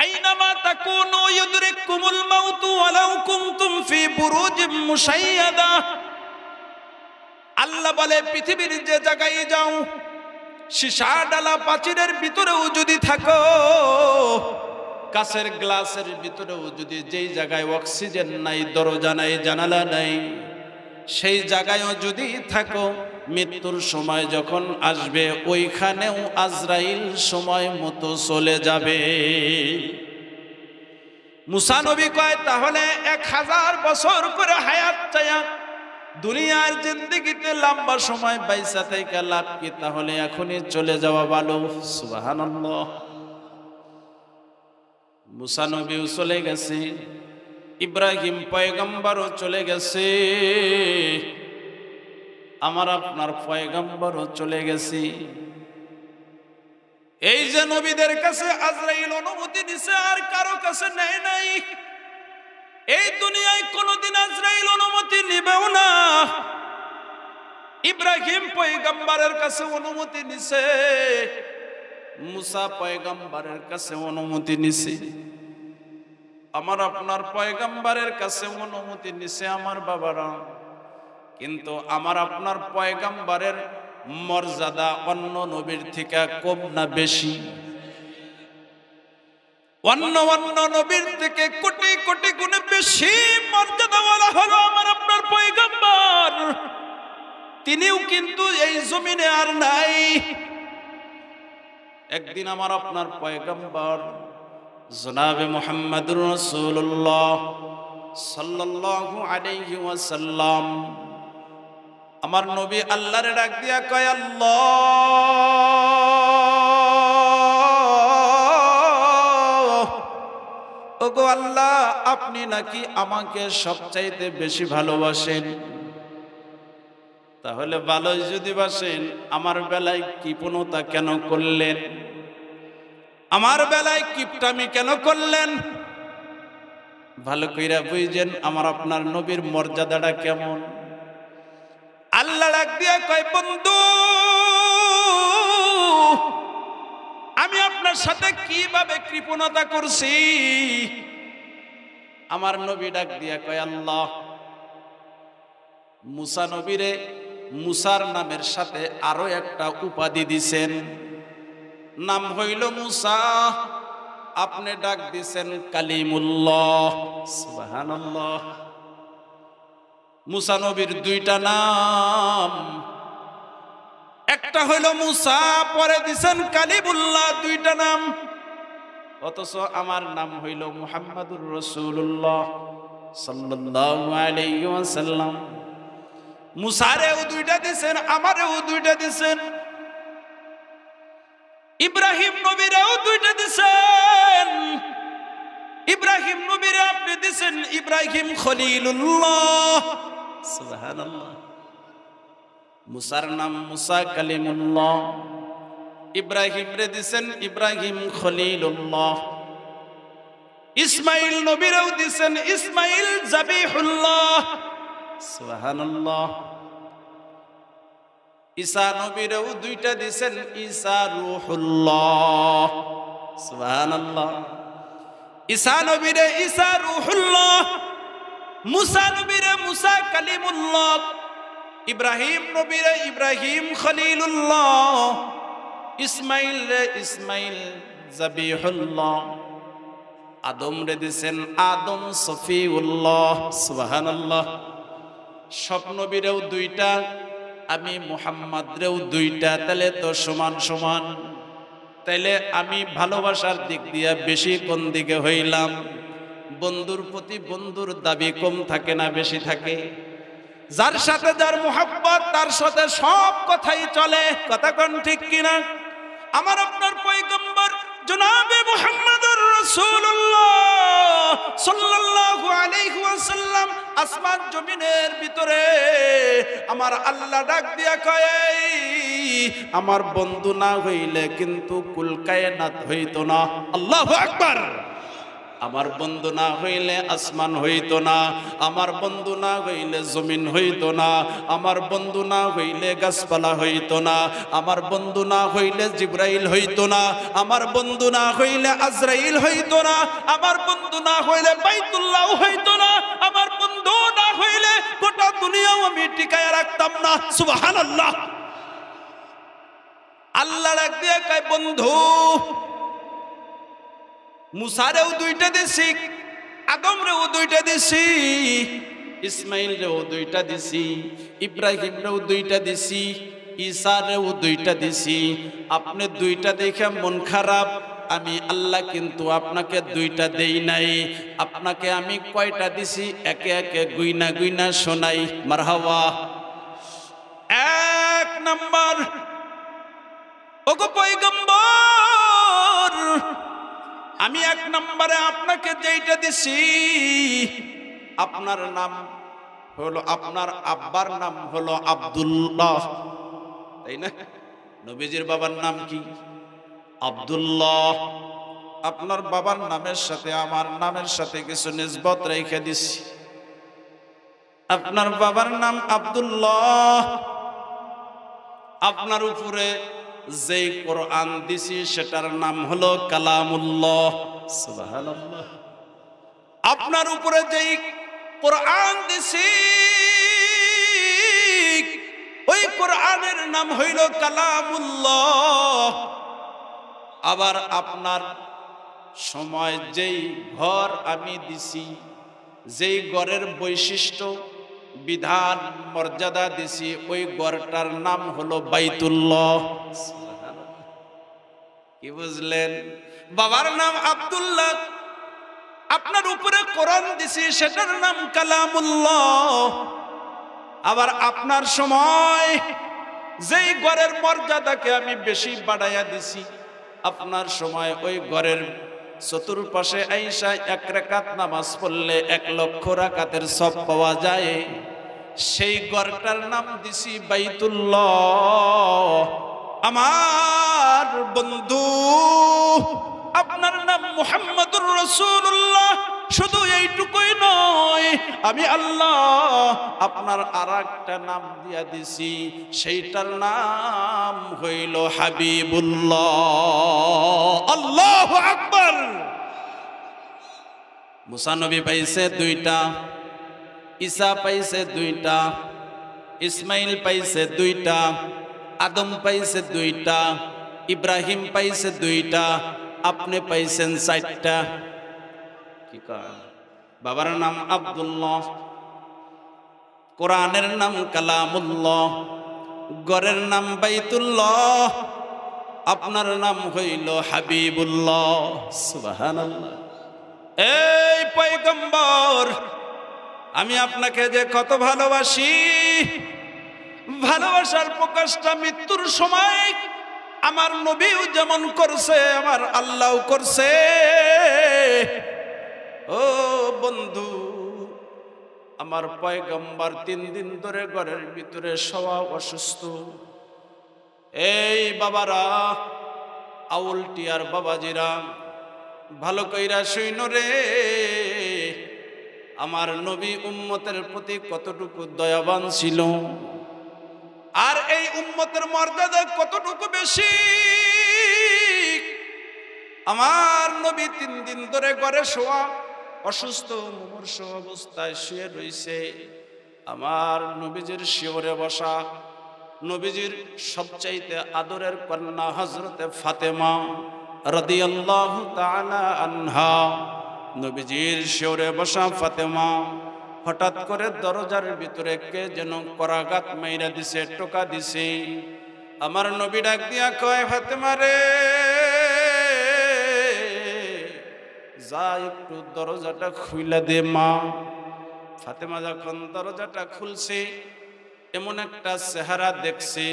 আইনামা তাকুনু ইউদরিকুমুল মাউতু ওয়ালাউ কুনতুম ফি বুরুজিম মুশাইয়াদা। আল্লাহ বলে পৃথিবীর যে জায়গায় যাও, সীসা ডালা প্রাচীরের ভিতরেও যদি থাকো, কাঁচের গ্লাসের ভিতরেও যদি, যেই জায়গায় অক্সিজেন নাই, দরজা নাই, জানালা নাই, সেই জায়গায়ও যদি থাকো, মৃত্যুর সময় যখন আসবে ওইখানেও আজরাইল সময় মতো চলে যাবে। মুসা নবী কয়, তাহলে 1000 বছর করে হায়াত চায়া দুনিয়ার জিন্দেগিতে লম্বা সময় বাইসা থেকে লাভ কি? তাহলে এখনই চলে যাওয়া ভালো। সুবহানাল্লাহ। মুসা নবীও চলে গেছে, ইব্রাহিম পয়গম্বরও চলে গেছে, আমার আপনার পয়গম্বরও চলে গেছে। এই যে নবীদের কাছে আজরাইল অনুমতি দিছে, আর কারো কাছে নেয় নাই। এই দুনিয়ায় কোনদিন আজরাইল অনুমতি নিবেও না। ইব্রাহিম পয়গম্বরের কাছে অনুমতি নিছে, মুসা পয়গম্বরের কাছে অনুমতি নিছে, আমার আপনার পয়গম্বরের কাছে অনুমতি নিছে আমার বাবারা। কিন্তু আমার আপনার পয়গম্বরের মর্যাদা অন্য নবীর থেকে কম না বেশি? অন্য নবীর থেকে কোটি কোটি গুণে বেশি মর্যাদাওয়ালা হলো আমার আপনার পয়গম্বর। তিনিও কিন্তু এই জমিনে আর নাই। একদিন আমার আপনার পয়গম্বর জনাবে মুহাম্মদুর রাসূলুল্লাহ সাল্লাল্লাহু আলাইহি ওয়াসাল্লাম, আমার নবী আল্লাহরে ডাক দিয়া কয়, আল্লাহ, ওগো আল্লাহ, আপনি নাকি আমাকে সবচাইতে বেশি ভালোবাসেন। তাহলে ভালোই যদি বাসেন, আমার বেলায় কৃপণতা কেন করলেন? আমার বেলায় কিপটামি কেন করলেন? ভালো কইরা বুঝেন আমার আপনার নবীর মর্যাদাটা কেমন। আল্লাহ ডাক দিয়া কয়, বন্ধু, আমি আপনার সাথে কিভাবে কৃপণতা করছি? আমার নবী ডাক দিয়া কয়, আল্লাহ মুসা নবীরে মুসার নামের সাথে আরো একটা উপাধি দিছেন, নাম হইল মুসা। আপনি ডাক দিছেন কালিমুল্লাহ। সুবহানাল্লাহ। মুসা নবীর 2টা নাম, একটা হইল মুসা, পরে দিছেন কালিমুল্লাহ, 2টা নাম। অথচ আমার নাম হইল মুহাম্মাদুর রাসূলুল্লাহ সাল্লাল্লাহু আলাইহি ওয়াসাল্লাম। মুসারেও দুইটা দিছেন, আমারেও দুইটা দিছেন, ইব্রাহিম নবীরেও দুইটা দিছেন। ইব্রাহিম নবীরে আপনি দিছেন ইব্রাহিম খলিলুল্লাহ, সুবহানাল্লাহ। মুসার নাম মুসা কালিমুল্লাহ, ইব্রাহিম রে দিছেন ইব্রাহিম খলিলুল্লাহ। ইসমাইল নবীরেও দিছেন ইসমাইল জাবিহুল্লাহ, সুবহানাল্লাহ। ঈসা নবীরেও দুইটা দিছেন ঈসা রূহুল্লাহ, সুবহানাল্লাহ। ঈসা নবীরে ঈসা রূহুল্লাহ, মুসা নবীরে মুসা কালিমুল্লাহ, ইব্রাহিম নবীরে ইব্রাহিম খলিলুল্লাহ, ইসমাইল রে ইসমাইল জাবিহুল্লাহ, আদম রে দিছেন আদম সফিউল্লাহ, সুবহানাল্লাহ। সব নবীরেও দুইটা, আমি মুহাম্মদ রেও দুইটা, তাহলে তো সমান সমান। তাইলে আমি ভালোবাসার দিক দিয়া বেশি কোন দিকে হইলাম? বন্ধুর প্রতি বন্ধুর দাবি কম থাকে না বেশি থাকে? যার সাথে যার মুহাব্বত তার সাথে সব কথাই চলে, কথা কোন ঠিক কিনা? আমার আপনার পয়গম্বর জনাবে মুহাম্মদুর রাসূলুল্লাহ সাল্লাল্লাহু আলাইহি ওয়াসাল্লাম আসমান জমিনের ভিতরে আমার আল্লাহ ডাক দিয়া কয়, আমার বন্ধু না হইলে কিন্তু কুল কায়নাত হইতো না। আল্লাহু আকবার। আমার বন্ধু না হইলে আসমান হইতো না, আমার বন্ধু না হইলে জমিন হইতো না, আমার বন্ধু না হইলে গাছপালা হইতো না, আমার বন্ধু না হইলে জিব্রাইল হইতো না, আমার বন্ধু না হইলে আজরাইল হইতো না, আমার বন্ধু না হইলে বাইতুল্লাহ হইতো না, আমার বন্ধু না হইলে গোটা দুনিয়াও আমি টিকায় রাখতাম না। সুবহানাল্লাহ। আল্লাহ ডাক দিয়ে কয়, বন্ধু মুসারেও দুইটা দিছি, আদম রেও দুইটা দিছি, ইসমাইল রেও দুইটা দিছি, ইব্রাহিম রেও দুইটা দিছি, ঈসা রেও দুইটা দিছি। আপনি দুইটা দেখে মন খারাপ, আমি আল্লাহ কিন্তু আপনাকে দুইটা দেই নাই। আপনাকে আমি কয়টা দিছি একে একে গুইনা গুইনা শোনাই। মারহাবা। এক নাম্বার, ওগো পয়গম্বর, আমি এক নম্বরে আপনাকে যেইটা দিছি, আপনার নাম হলো, আপনার আব্বার নাম হলো আব্দুল্লাহ, তাই না? নবীজির বাবার নাম কি? আব্দুল্লাহ। আপনার বাবার নামের সাথে আমার নামের সাথে কিছু নিসবত রেখে দিছি। আপনার বাবার নাম আব্দুল্লাহ। আপনার উপরে যেই কোরআন দিছি সেটার নাম হলো কালামুল্লাহ, সুবহানাল্লাহ। আপনার উপরে যেই কোরআন দিছি ওই কোরআনের নাম হইল কালামুল্লাহ। আবার আপনার সময় যেই ঘর আমি দিছি, যেই ঘরের বৈশিষ্ট্য বিধান মর্যাদা দিছি, ওই ঘরটার নাম হলো বাইতুল্লাহ। কি বুঝলেন? বাবার নাম আব্দুল্লাহ, আপনার উপরে কোরআন দিছি সেটার নাম কালামুল্লাহ। আবার আপনার সময় যেই ঘরের মর্যাদাকে আমি বেশি বাড়াইয়া দিছি, আপনার সময় ওই ঘরের চতুর্পাশে আইসা এক রাকাত নামাজ পড়লে 1 লক্ষ রাকাতের সব পাওয়া যায়। সেই ঘরটার নাম দিছি বাইতুল্লাহ। আমার বন্ধু, আপনার নাম মুহাম্মদুর রাসূলুল্লাহ। শুধু এইটুকুই নয়, আমি আল্লাহ আপনার আরেকটা নাম দিয়া দিছি, সেইটার নাম হইল হাবিবুল্লাহ। আল্লাহু আকবার। মুসা নবী পাইছে 2টা, ঈসা পাইছে 2টা, ইসমাইল পাইছে 2টা, আদম পাইছে 2টা, ইব্রাহিম পাইছে 2টা, আপনি পাইছেন 4টা। কি কয়? বাবার নাম আব্দুল্লাহ, কোরআনের নাম কালামুল্লাহ, ঘরের নাম বাইতুল্লাহ, আপনার নাম হইল হাবিবুল্লাহ। সুবহানাল্লাহ। এই পয়গম্বর, আমি আপনাকে যে কত ভালোবাসি ভালোবাসার প্রকাশটা মৃত্যুর সময় আমার নবীও যেমন করছে, আমার আল্লাহও করছে। ও বন্ধু, আমার পয়গম্বর 3 দিন ধরে ঘরের ভিতরে শোয়া অসুস্থ। এই বাবারা, আউলটিয়ার বাবাজিরা, ভালো কইরা শুইন রে, আমার নবী উম্মতের প্রতি কতটুকু দয়াবান ছিল, আর এই উম্মতের মর্যাদা কতটুকু বেশি। আমার নবী 3 দিন ধরে ঘরে শোয়া অসুস্থ মুমূর্ষ অবস্থায় শুয়ে রইছে। আমার নবীজির শিওরে বসা নবীজির সবচাইতে আদরের কন্যা হযরতে ফাতেমা রাদিয়াল্লাহু তাআলা আনহা, নবীজির শিওরে বসা ফাতেমা হঠাৎ করে দরজার ভিতরে কে যেন করাঘাত মাইরা দিছে, টোকা দিছে। আমার নবী ডাক দিয়া কয়, ফাতেমা রে, যা একটু দরজাটা খুইলা দে মা। ফাতেমা যখন দরজাটা খুলছে, এমন একটা চেহারা দেখছে,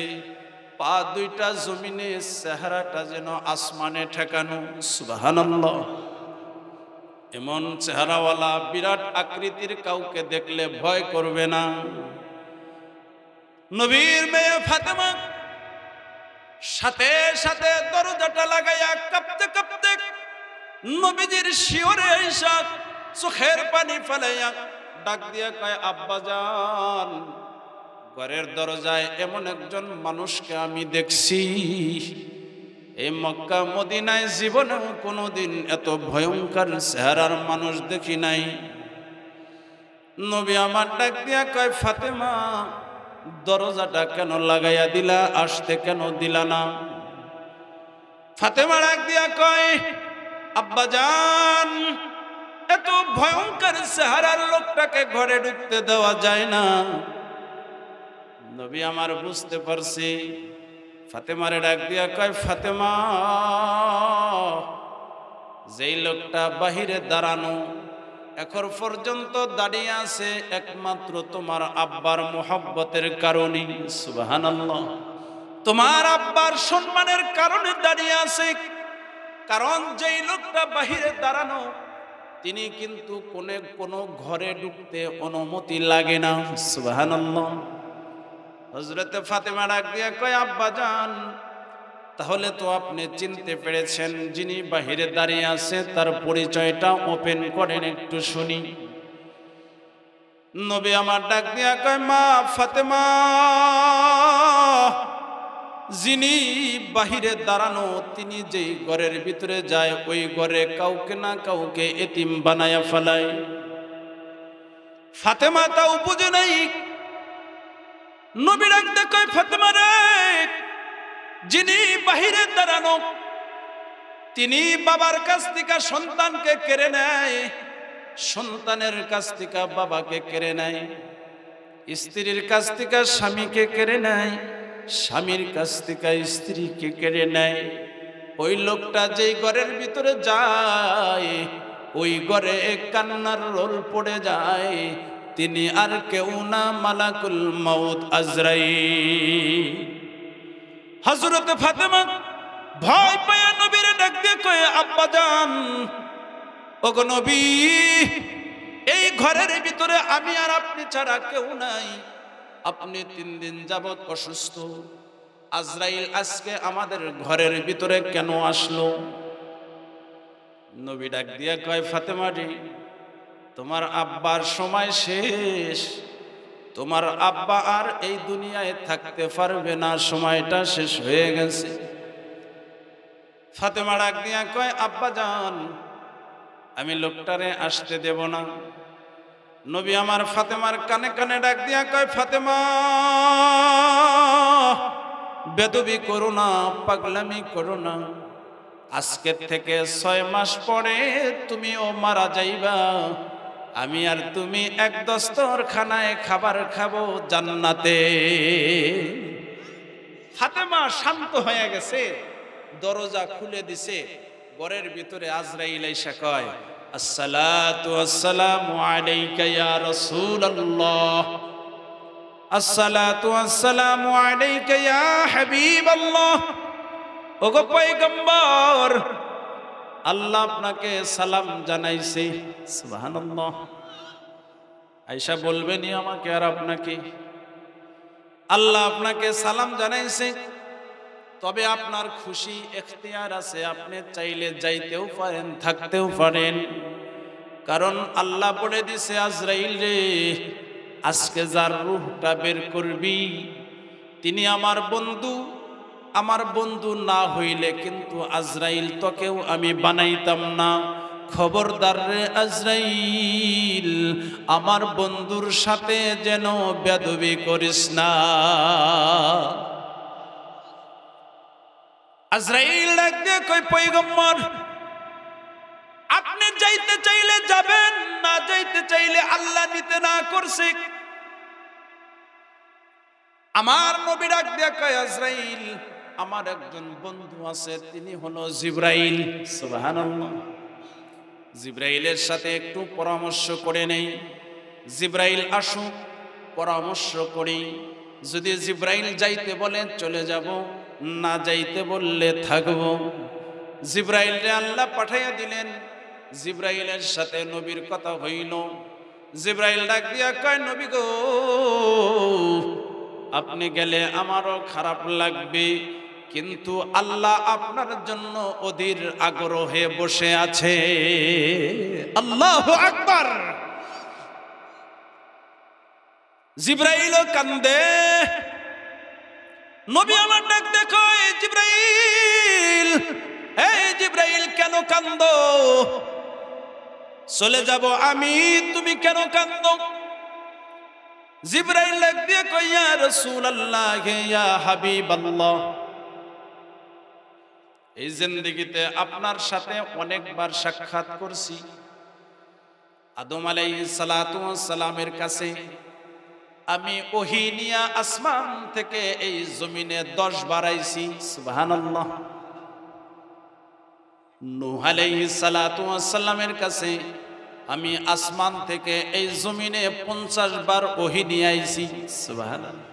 পা দুইটা জমিনে, চেহারাটা যেন আসমানে ঠেকানো। সুবহানাল্লাহ। এমন চেহারাওয়ালা বিরাট আকৃতির কাউকে দেখলে ভয় করবে না? নবীর মেয়ে ফাতেমা সাথে সাথে দরজাটা লাগাইয়া কাঁপতে কাঁপতে নবীজির শিওরে আইসা চোখের পানি ফেলাইয়া ডাক দিয়া কয়, আব্বাজান, ঘরের দরজায় এমন একজন মানুষকে আমি দেখছি, এই মক্কা মদিনায় জীবনেও কোনোদিন এত ভয়ঙ্কর চেহারার মানুষ দেখি নাই। নবী আমার ডাক দিয়া কয়, ফাতেমা, দরজাটা কেন লাগাইয়া দিলা, আসতে কেন দিলা না? ফাতেমা ডাক দিয়া কয়, আব্বাজান, এত ভয়ঙ্কর চেহারার লোকটাকে ঘরে ঢুকতে দেওয়া যায় না। নবী আমার বুঝতে পারছি। ফাতেমারে ডাক দিয়া কয়, ফাতেমা, যেই লোকটা বাহিরে দাঁড়ানো এখন পর্যন্ত দাঁড়িয়ে আছে, একমাত্র তোমার আব্বার মোহাব্বতের কারণে। সুবহানাল্লাহ। তোমার আব্বার সম্মানের কারণে দাঁড়িয়ে আছে। কারণ যেই লোকটা বাহিরে দাঁড়ানো, তিনি কিন্তু কোনো ঘরে ঢুকতে অনুমতি লাগে না। সুবহানাল্লাহ। হযরতে ফাতেমা ডাক দিয়া কয়, আব্বাজান, তাহলে তো আপনি চিনতে পেরেছেন যিনি বাহিরে দাঁড়িয়ে আছে, তার পরিচয়টা ওপেন করেন, একটু শুনি। নবী আমার ডাক দিয়া কয়, মা ফাতেমা, যিনি বাহিরে দাঁড়ানো, তিনি যেই ঘরের ভিতরে যায়, ওই ঘরে কাউকে না কাউকে এতিম বানায়া ফেলায়। ফাতেমা তাও বুঝে নাই। নবী ডাক দিয়া কয়, ফাতেমা রে, যিনি বাহিরে দাঁড়ানো, তিনি বাবার কাছ থেকে সন্তানকে কেড়ে নেয়, সন্তানের কাছ থেকে বাবাকে কেড়ে নেয়, স্ত্রীর কাছ থেকে স্বামীকে কেড়ে নেয়, স্বামীর কাছ থেকে স্ত্রীকে কেড়ে নেয়। ওই লোকটা যেই ঘরের ভিতরে যায়, ওই ঘরে কান্নার রোল পড়ে যায়। তিনি আর কেউ না, মালাকুল মউত আজরাইল। হযরতে ফাতেমা ভয় পায়া নবীর ডাক দিয়ে কয়, আব্বাজান, ওগো নবী, এই ঘরের ভিতরে আমি আর আপনি ছাড়া কেউ নাই। আপনি 3 দিন যাবত অসুস্থ। আজরাইল আজকে আমাদের ঘরের ভিতরে কেন আসলো? নবী ডাক দিয়া কয়, ফাতেমা রে, তোমার আব্বার সময় শেষ। তোমার আব্বা আর এই দুনিয়ায় থাকতে পারবে না, সময়টা শেষ হয়ে গেছে। ফাতেমা ডাক দিয়া কয়, আব্বাজান, আমি লোকটারে আসতে দেব না। নবী আমার ফাতেমার কানে কানে ডাক দিয়া কয়, ফাতেমা, বেদবি করো না, পাগলামি করো না। আজকের থেকে 6 মাস পরে তুমিও মারা যাইবা। আমি আর তুমি এক দস্তরখানায় খাবার খাবো জান্নাতে। ফাতেমা শান্ত হয়ে গেছে, দরজা খুলে দিছে। ঘরের ভিতরে আজরাইল আইসা কয়, আসসালাতু ওয়াসসালামু আলাইকা ইয়া রাসূলুল্লাহ। আসসালাতু ওয়াসসালামু আলাইকা ইয়া হাবিবাল্লাহ। ওগো পয়গম্বর, আল্লাহ আপনাকে সালাম জানাইছে। সুবহানাল্লাহ। আয়েশা বলবেনই আমাকে আর আপনাকে, আল্লাহ আপনাকে সালাম জানাইছে, তবে আপনার খুশি এখতিয়ার আছে, আপনি চাইলে যাইতেও পারেন, থাকতেও পারেন। কারণ আল্লাহ বলে দিছে, আজরাইল রে, আজকে যার রূহটা বের করবি তিনি আমার বন্ধু। আমার বন্ধু না হইলে কিন্তু আজরাইল তোকেও আমি বানাইতাম না। খবরদার রে আজরাইল, আমার বন্ধুর সাথে যেন বেয়াদবি করিস না। আজরাইল ডাকতে কই, পয়গম্বর আপনি যাইতে চাইলে যাবেন, না যাইতে চাইলে আল্লাহ নিতে না করছে। আমার নবী ডাক দিয়ে কয়, আজরাইল আমার একজন বন্ধু আছে, তিনি হলো জিবরাইল। সুবহানাল্লাহ। জিবরাইলের সাথে একটু পরামর্শ করে নেই। জিবরাইল আসুক, পরামর্শ করি। যদি জিবরাইল যাইতে বলে চলে যাব, না যাইতে বললে থাকব। জিবরাইলরে আল্লাহ পাঠাইয়া দিলেন। জিবরাইলের সাথে নবীর কথা হইল। জিবরাইল ডাক দিয়া কয়, নবী গো, আপনি গেলে আমারও খারাপ লাগবে, কিন্তু আল্লাহ আপনার জন্য অধীর আগ্রহে বসে আছে। আল্লাহু আকবার। জিবরাইলও কান্দে। নবী আমার ডাক দেখো, এই জিবরাইল, এই জিবরাইল কেন কান্দো? চলে যাব আমি, তুমি কেন কান্দো? জিবরাইল ডাক দিয়ে কই, ইয়া রাসূলুল্লাহ, ইয়া হাবিবাল্লাহ, এই জিন্দেগিতে আপনার সাথে অনেকবার সাক্ষাৎ করছি। আদম আলাইহিস সালাতু ওয়াস সালামের কাছে আমি ওহী নিয়া আসমান থেকে এই জমিনে 10 বার আইছি। সুবহানাল্লাহ। নূহ আলাইহিস সালাতু ওয়াস সালামের কাছে আমি আসমান থেকে এই জমিনে 50 বার ওহী নিয়ে আইছি। সুবহানাল্লাহ।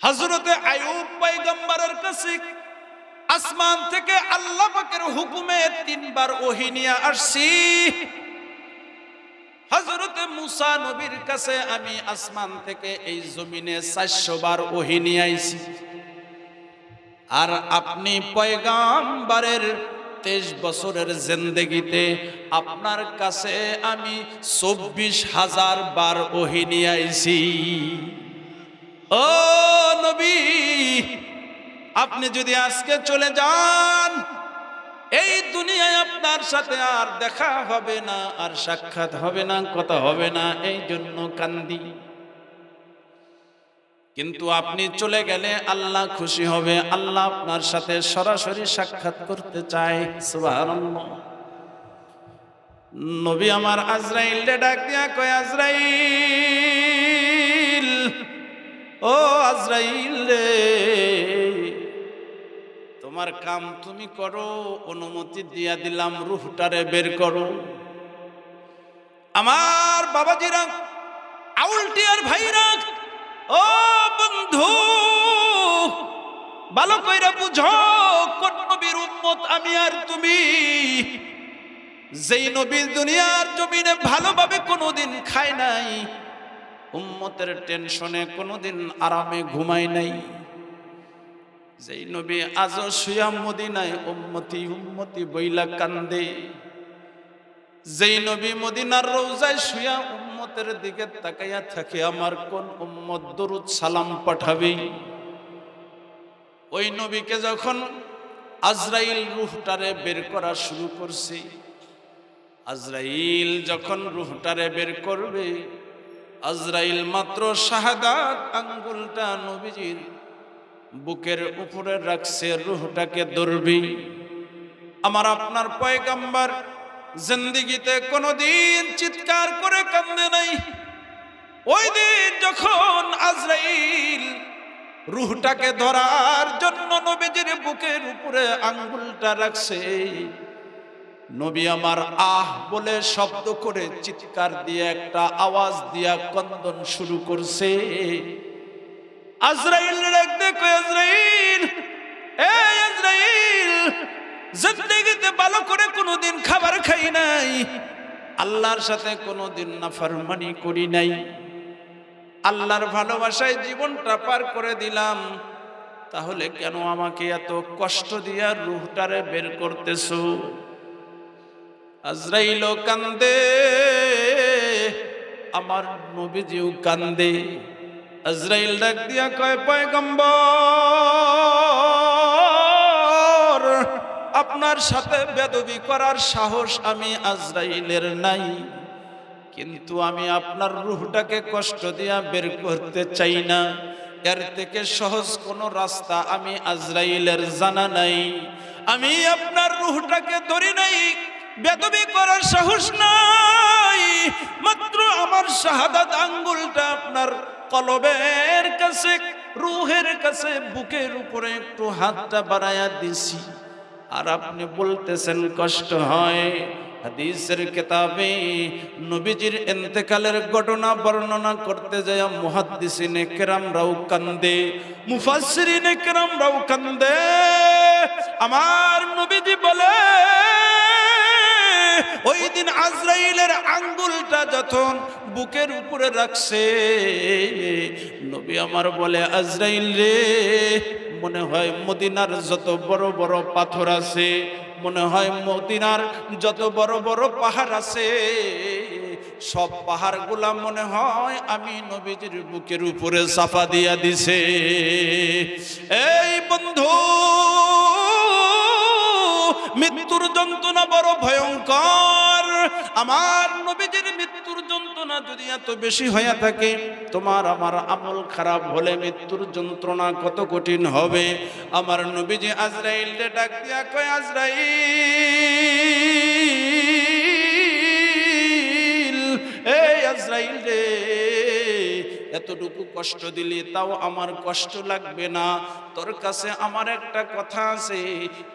হযরতে আইয়ুব পয়গম্বরের কাছে আসমান থেকে আল্লাহ পাকের হুকুমে 3 বার ওহী নিয়ে আসছি। হযরতে মুসা নবীর কাছে আমি আসমান থেকে এই জমিনে 400 বার ওহী নিয়ে আইছি। আর আপনি পয়গম্বরের 23 বছরের জিন্দেগিতে আপনার কাছে আমি 24,000 বার ওহী নিয়ে আইছি। ও নবী, আপনি যদি আজকে চলে যান, এই দুনিয়ায় আপনার সাথে আর দেখা হবে না, আর সাক্ষাৎ হবে না, কথা হবে না, এই জন্য কান্দি। কিন্তু আপনি চলে গেলে আল্লাহ খুশি হবে, আল্লাহ আপনার সাথে সরাসরি সাক্ষাৎ করতে চায়। সুবহানাল্লাহ। নবী আমার আজরাইলকে ডাক দিয়া কয়, আজরাইল, ও আজরাইল রে, তোমার কাম তুমি করো, অনুমতি দিয়া দিলাম, রূহটারে বের করো। আমার বাবাজিরা, আউলটিয়ার ভাইরা, ও বন্ধু, ভালো কইরা বুঝো, কোন নবীর উম্মত আমি আর তুমি? যেই নবী দুনিয়ার জমিনে ভালোভাবে কোনোদিন খায় নাই, উম্মতের টেনশনে কোনোদিন আরামে ঘুমায় নাই, যেই নবী আজও শুয়া মদিনায় উম্মতি উম্মতি বইলা কান্দে, যেই নবী মদিনার রওজায় শুয়া উম্মতের দিকে তাকাইয়া থাকে, আমার কোন উম্মত দরুদ সালাম পাঠাবে? ওই নবীকে যখন আজরাইল রূহটারে বের করা শুরু করছে, আজরাইল যখন রূহটারে বের করবে, আজরাইল মাত্র শাহাদাত আঙ্গুলটা নবীজির বুকের উপরে রাখছে, রূহটাকে ধরবে। আমার আপনার পয়গম্বর জিন্দেগিতে কোনদিন চিৎকার করে কান্দে নাই। ওই দিন যখন আজরাইল রূহটাকে ধরার জন্য নবীজির বুকের উপরে আঙ্গুলটা রাখছে, নবী আমার আহ বলে শব্দ করে চিৎকার দিয়ে একটা আওয়াজ দিয়া কন্দন শুরু করছে। আজরাইল ডাকতে কয়, আজরাইল, এই আজরাইল, জিন্দেগিতে ভালো করে কোনোদিন খাবার খাই নাই, আল্লাহর সাথে কোনোদিন নাফরমানি করি নাই, আল্লাহর ভালোবাসায় জীবনটা পার করে দিলাম, তাহলে কেন আমাকে এত কষ্ট দিয়া রূহটারে বের করতেছো? আজরাইলও কান্দে, আমার নবীজিও কান্দে। আজরাইল ডাক দিয়া কয়, পয়গম্বর, আপনার সাথে বেদবি করার সাহস আমি আজরাইলের নাই, কিন্তু আমি আপনার রূহটাকে কষ্ট দিয়া বের করতে চাই না। এর থেকে সহজ কোনো রাস্তা আমি আজরাইলের জানা নাই। আমি আপনার রূহটাকে ধরি নাই, বেদবি করার সাহস নাই, মাত্র আমার শাহাদাত আঙ্গুলটা আপনার কলবের কাছে, রূহের কাছে, বুকের উপরে একটু হাতটা বাড়ায়া দিছি, আর আপনি বলতেছেন কষ্ট হয়। হাদিসের কিতাবে নবীজির ইন্তেকালের ঘটনা বর্ণনা করতে যায় মুহাদ্দিসিনে কেরামরাও কান্দে, মুফাসসিরিনে কেরামরাও কান্দে। আমার নবীজি বলে, ওই দিন আজরাইলের আঙ্গুলটা যখন বুকের উপরে রাখছে, নবী আমার বলে, আজরাইল রে, মনে হয় মদিনার যত বড় বড় পাথর আছে, মনে হয় মদিনার যত বড় বড় পাহাড় আছে, সব পাহাড়গুলা মনে হয় আমি নবীজির বুকের উপরে চাপা দিয়া দিছে। এই বন্ধু, মৃত্যুর যন্ত্রণা বড় ভয়ঙ্কর। আমার নবীজির মৃত্যুর যন্ত্রণা যদি এত বেশি হয়ে থাকে, তোমার আমার আমল খারাপ হলে মৃত্যুর যন্ত্রণা কত কঠিন হবে। আমার নবীজি আজরাইলকে ডাক দিয়া কয়, আজরাইল, এই আজরাইল রে, এতটুকু কষ্ট দিলি তাও আমার কষ্ট লাগবে না। তোর কাছে আমার একটা কথা আছে,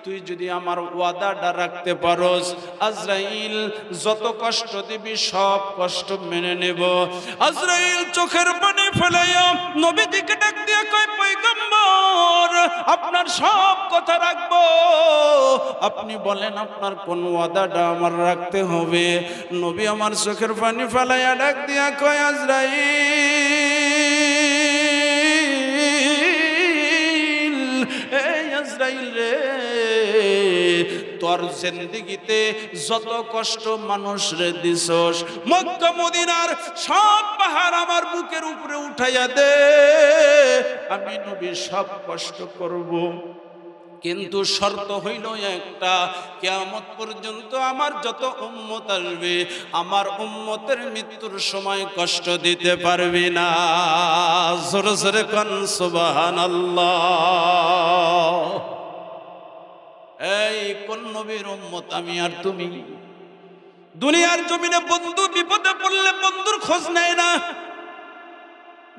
তুই যদি আমার ওয়াদাটা রাখতে পারোস, আজরাইল যত কষ্ট দিবি সব কষ্ট মেনে নেব। আজরাইল চোখের পানি ফেলাইয়া নবীজিকে ডাক দিয়া কয়, পয়গম্বর, আপনার সব কথা রাখবো, আপনি বলেন আপনার কোন ওয়াদাটা আমার রাখতে হবে। নবী আমার চোখের পানি ফেলাইয়া ডাক দিয়া কয়, আজরাইল, এই আজরাইল রে, তোর জিন্দেগিতে যত কষ্ট মানুষ রে দিছস, মক্কা মদিনার সব পাহাড় আমার বুকের উপরে উঠাইয়া দে, আমি নবী সব কষ্ট করব, কিন্তু শর্ত হইল একটা, কিয়ামত পর্যন্ত আমার যত উম্মত আসবে, আমার উম্মতের মৃত্যুর সময় কষ্ট দিতে পারবি না। জোরে জোরে কোন সুবহানাল্লাহ। এই কোন নবীর উম্মত আমি আর তুমি? দুনিয়ার জমিনে বন্ধু বিপদে পড়লে বন্ধুর খোঁজ নেয় না,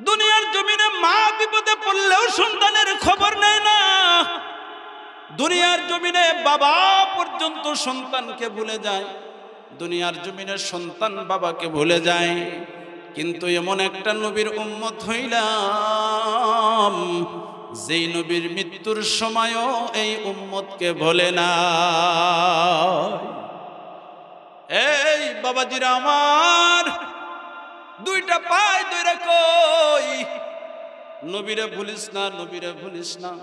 দুনিয়ার জমিনে মা বিপদে পড়লেও সন্তানের খবর নেয় না, দুনিয়ার জমিনে বাবা পর্যন্ত সন্তানকে ভুলে যায়, দুনিয়ার জমিনে সন্তান বাবাকে ভুলে যায়। কিন্তু এমন একটা নবীর উম্মত হইলাম, যেই নবীর মৃত্যুর সময়ও এই উম্মতকে ভোলে না। এই বাবাজিরা আমার, দুইটা পায় ধরে কই, নবীরে ভুলিস না, নবীরে ভুলিস না।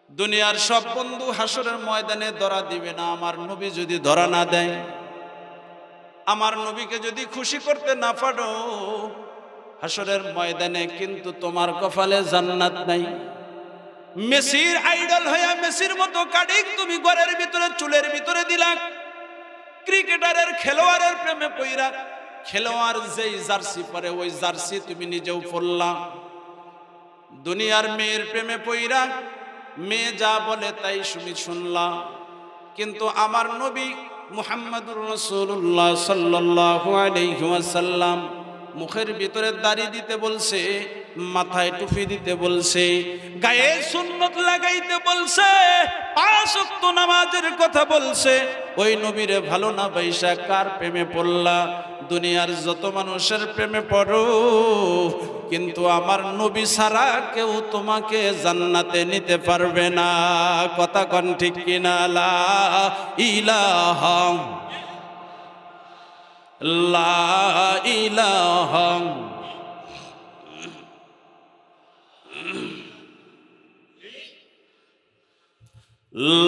দুনিয়ার সব বন্ধু হাসরের ময়দানে ধরা দিবে না, আমার নবী যদি ধরা না দেয়, আমার নবীকে যদি খুশি করতে না পারো, হাসরের ময়দানে কিন্তু তোমার কপালে জান্নাত নাই। মেসির আইডল হইয়া মেসির মতো কাটিং তুমি ঘরের ভিতরে চুলের ভিতরে দিলা, ক্রিকেটারের খেলোয়াড়ের প্রেমে পইরা, খেলোয়াড় যেই জার্সি পরে ওই জার্সি তুমি নিজেও পরলা, দুনিয়ার মেয়ের প্রেমে পইরা মেয়ে যা বলে তাই শুনলা। কিন্তু আমার নবী মুহাম্মদুর রাসূলুল্লাহ সাল্লাল্লাহু আলাইহি ওয়াসাল্লাম মুখের ভিতরে দাড়ি দিতে বলছে, মাথায় টুপি দিতে বলছে, গায়ে সুন্নত লাগাইতে বলছে, 5 ওয়াক্ত নামাজের কথা বলছে। ওই নবীরে ভালো না বাইসা কার প্রেমে পড়লা? দুনিয়ার যত মানুষের প্রেমে পড়ো, কিন্তু আমার নবী ছাড়া কেউ তোমাকে জান্নাতে নিতে পারবে না। কথা কোন ঠিক কিনা? লা ইলাহা লা ইলাহা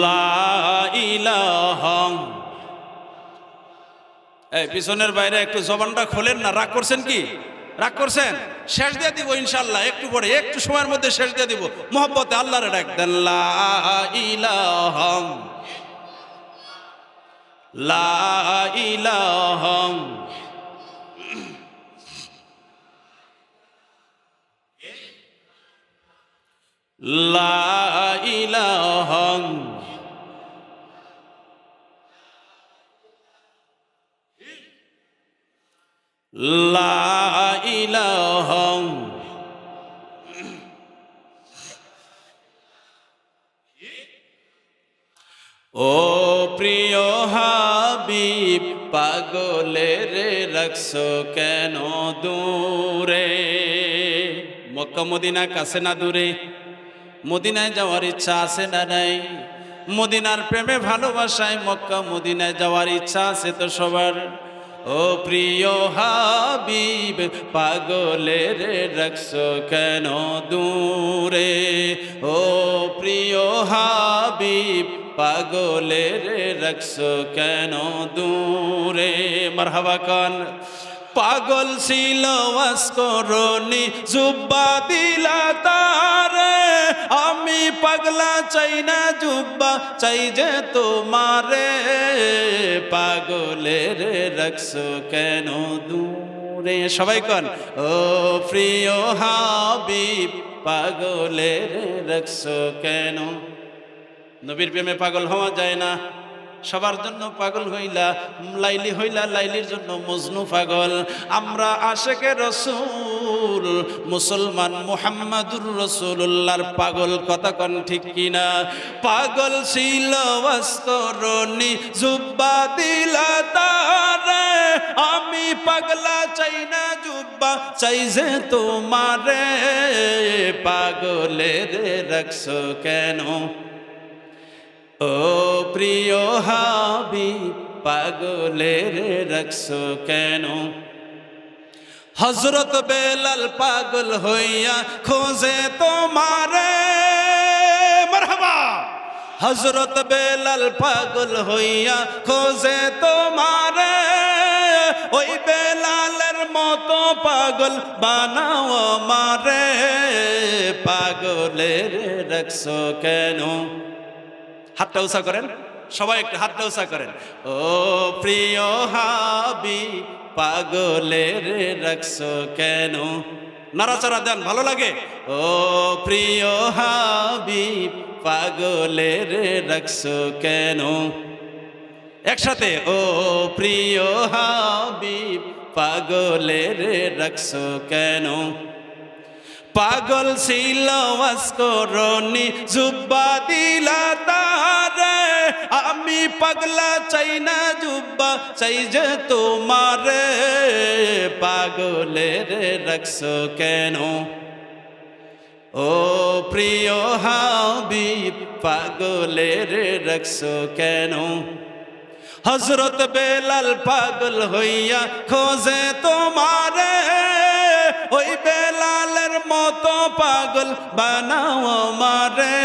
লা ইলাহা। এই পিছনের বাইরে একটু জবানটা খোলেন না, রাগ করছেন কি? রাগ করছেন? শেষ দিয়ে দিব ইনশাআল্লাহ, একটু পরে একটু সময়ের মধ্যে শেষ দিয়ে দিব। মোহাব্বতে আল্লাহরে ডাক দেন, লা ইলাহা লা ইলাহা লা ইলাহা লা ইলাহা। ও প্রিয় হাবিব পাগলের রাখছো কেন দূরে? মক্কা মদিনা কাছে না দূরে? মদিনায় যাওয়ার ইচ্ছা আছে না নাই? মদিনার প্রেমে ভালোবাসায় মক্কা মদিনায় যাওয়ার ইচ্ছা আছে তো সবার। ও প্রিয় হাবিব পাগলের রাখছো কেন দূরে? ও প্রিয় হাবিব পাগলের রাখছো কেন দূরে? মারহাবা কান। পাগল ছিল ওয়াসকরণী জুব্বা দিলা তারে, আমি পাগলা চাই না জুব্বা চাই যে তোমারে। পাগলের রাখছো কেন দূরে? সবাই কন, ও প্রিয় হাবিব পাগলের রাখছো কেন? নবীর প্রেমে পাগল হওয়া যায় না? সবার জন্য পাগল হইলা, লাইলি হইলা, লাইলির জন্য মজনু পাগল। আমরা আশেকে রসুল, মুসলমান মুহাম্মাদুর রাসূলুল্লাহর পাগল। কথা কন ঠিক কিনা? পাগল ছিল ওয়াসকরণী জুব্বা দিলা তারে, আমি পাগলা চাই না জুব্বা চাই যে তোমারে। পাগলের রাখছো কেন? ও প্রিয় হাবিব পাগলের রাখছো কেন? হযরত বেলাল পাগল হইয়া খোঁজে তোমারে। মারহাবা। হযরত বেলাল পাগল হইয়া খোঁজে তোমারে, ওই বেলালের মতো পাগল বানাও আমারে। পাগলের রাখছো কেন? হাতটা উঁচা করেন সবাই, একটু হাতটা উঁচা করেন। ও প্রিয় হাবিব পাগলের রাখছো কেন? নাড়াচাড়া দেন, ভালো লাগে। ও প্রিয় হাবিব পাগলের রাখছো কেন? একসাথে, ও প্রিয় হাবিব পাগলের রাখছো কেন? পাগল ছিল ওয়াসকরণী জুব্বা দিলা তারে, আমি পাগলা চাই না জুব্বা চাই যে তোমারে। পাগলের রাখছো কেন? ও প্রিয় হাবিব পাগলের রাখছো কেন? হযরত বেলাল পাগল হইয়া খোঁজে তোমারে, ওই বেলালের মতো পাগল বানাও আমারে।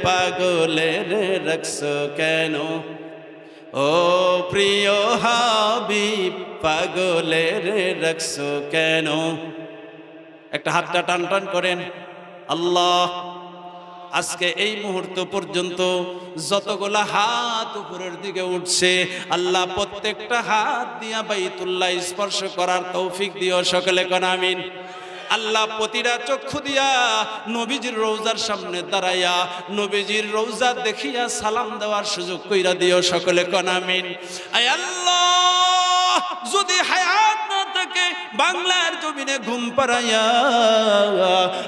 পাগলের রাখছো কেন? ও প্রিয় হাবিব পাগলের রাখছো কেন? একটা হাতটা টান টান করেন। আল্লাহ, আজকে এই মুহূর্ত পর্যন্ত যতগুলা হাত উপরের দিকে উঠছে, আল্লাহ প্রত্যেকটা হাত দিয়া বাইতুল্লাহ স্পর্শ করার তৌফিক দিও, সকলে কোন আমিন। আল্লাহ প্রতিটা চক্ষু দিয়া নবীজির রওজার সামনে দাঁড়াইয়া নবীজির রওজা দেখিয়া সালাম দেওয়ার সুযোগ কইরা দিও, সকলে কোন আমিন। আয় আল্লাহ, যদি হায়াত না থাকে বাংলার জমিনে ঘুম পাড়াইয়া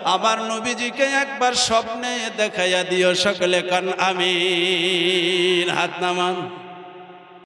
আমার নবীজিকে একবার স্বপ্নে দেখাইয়া দিও। সকলে কান আমিন, হাত নামান।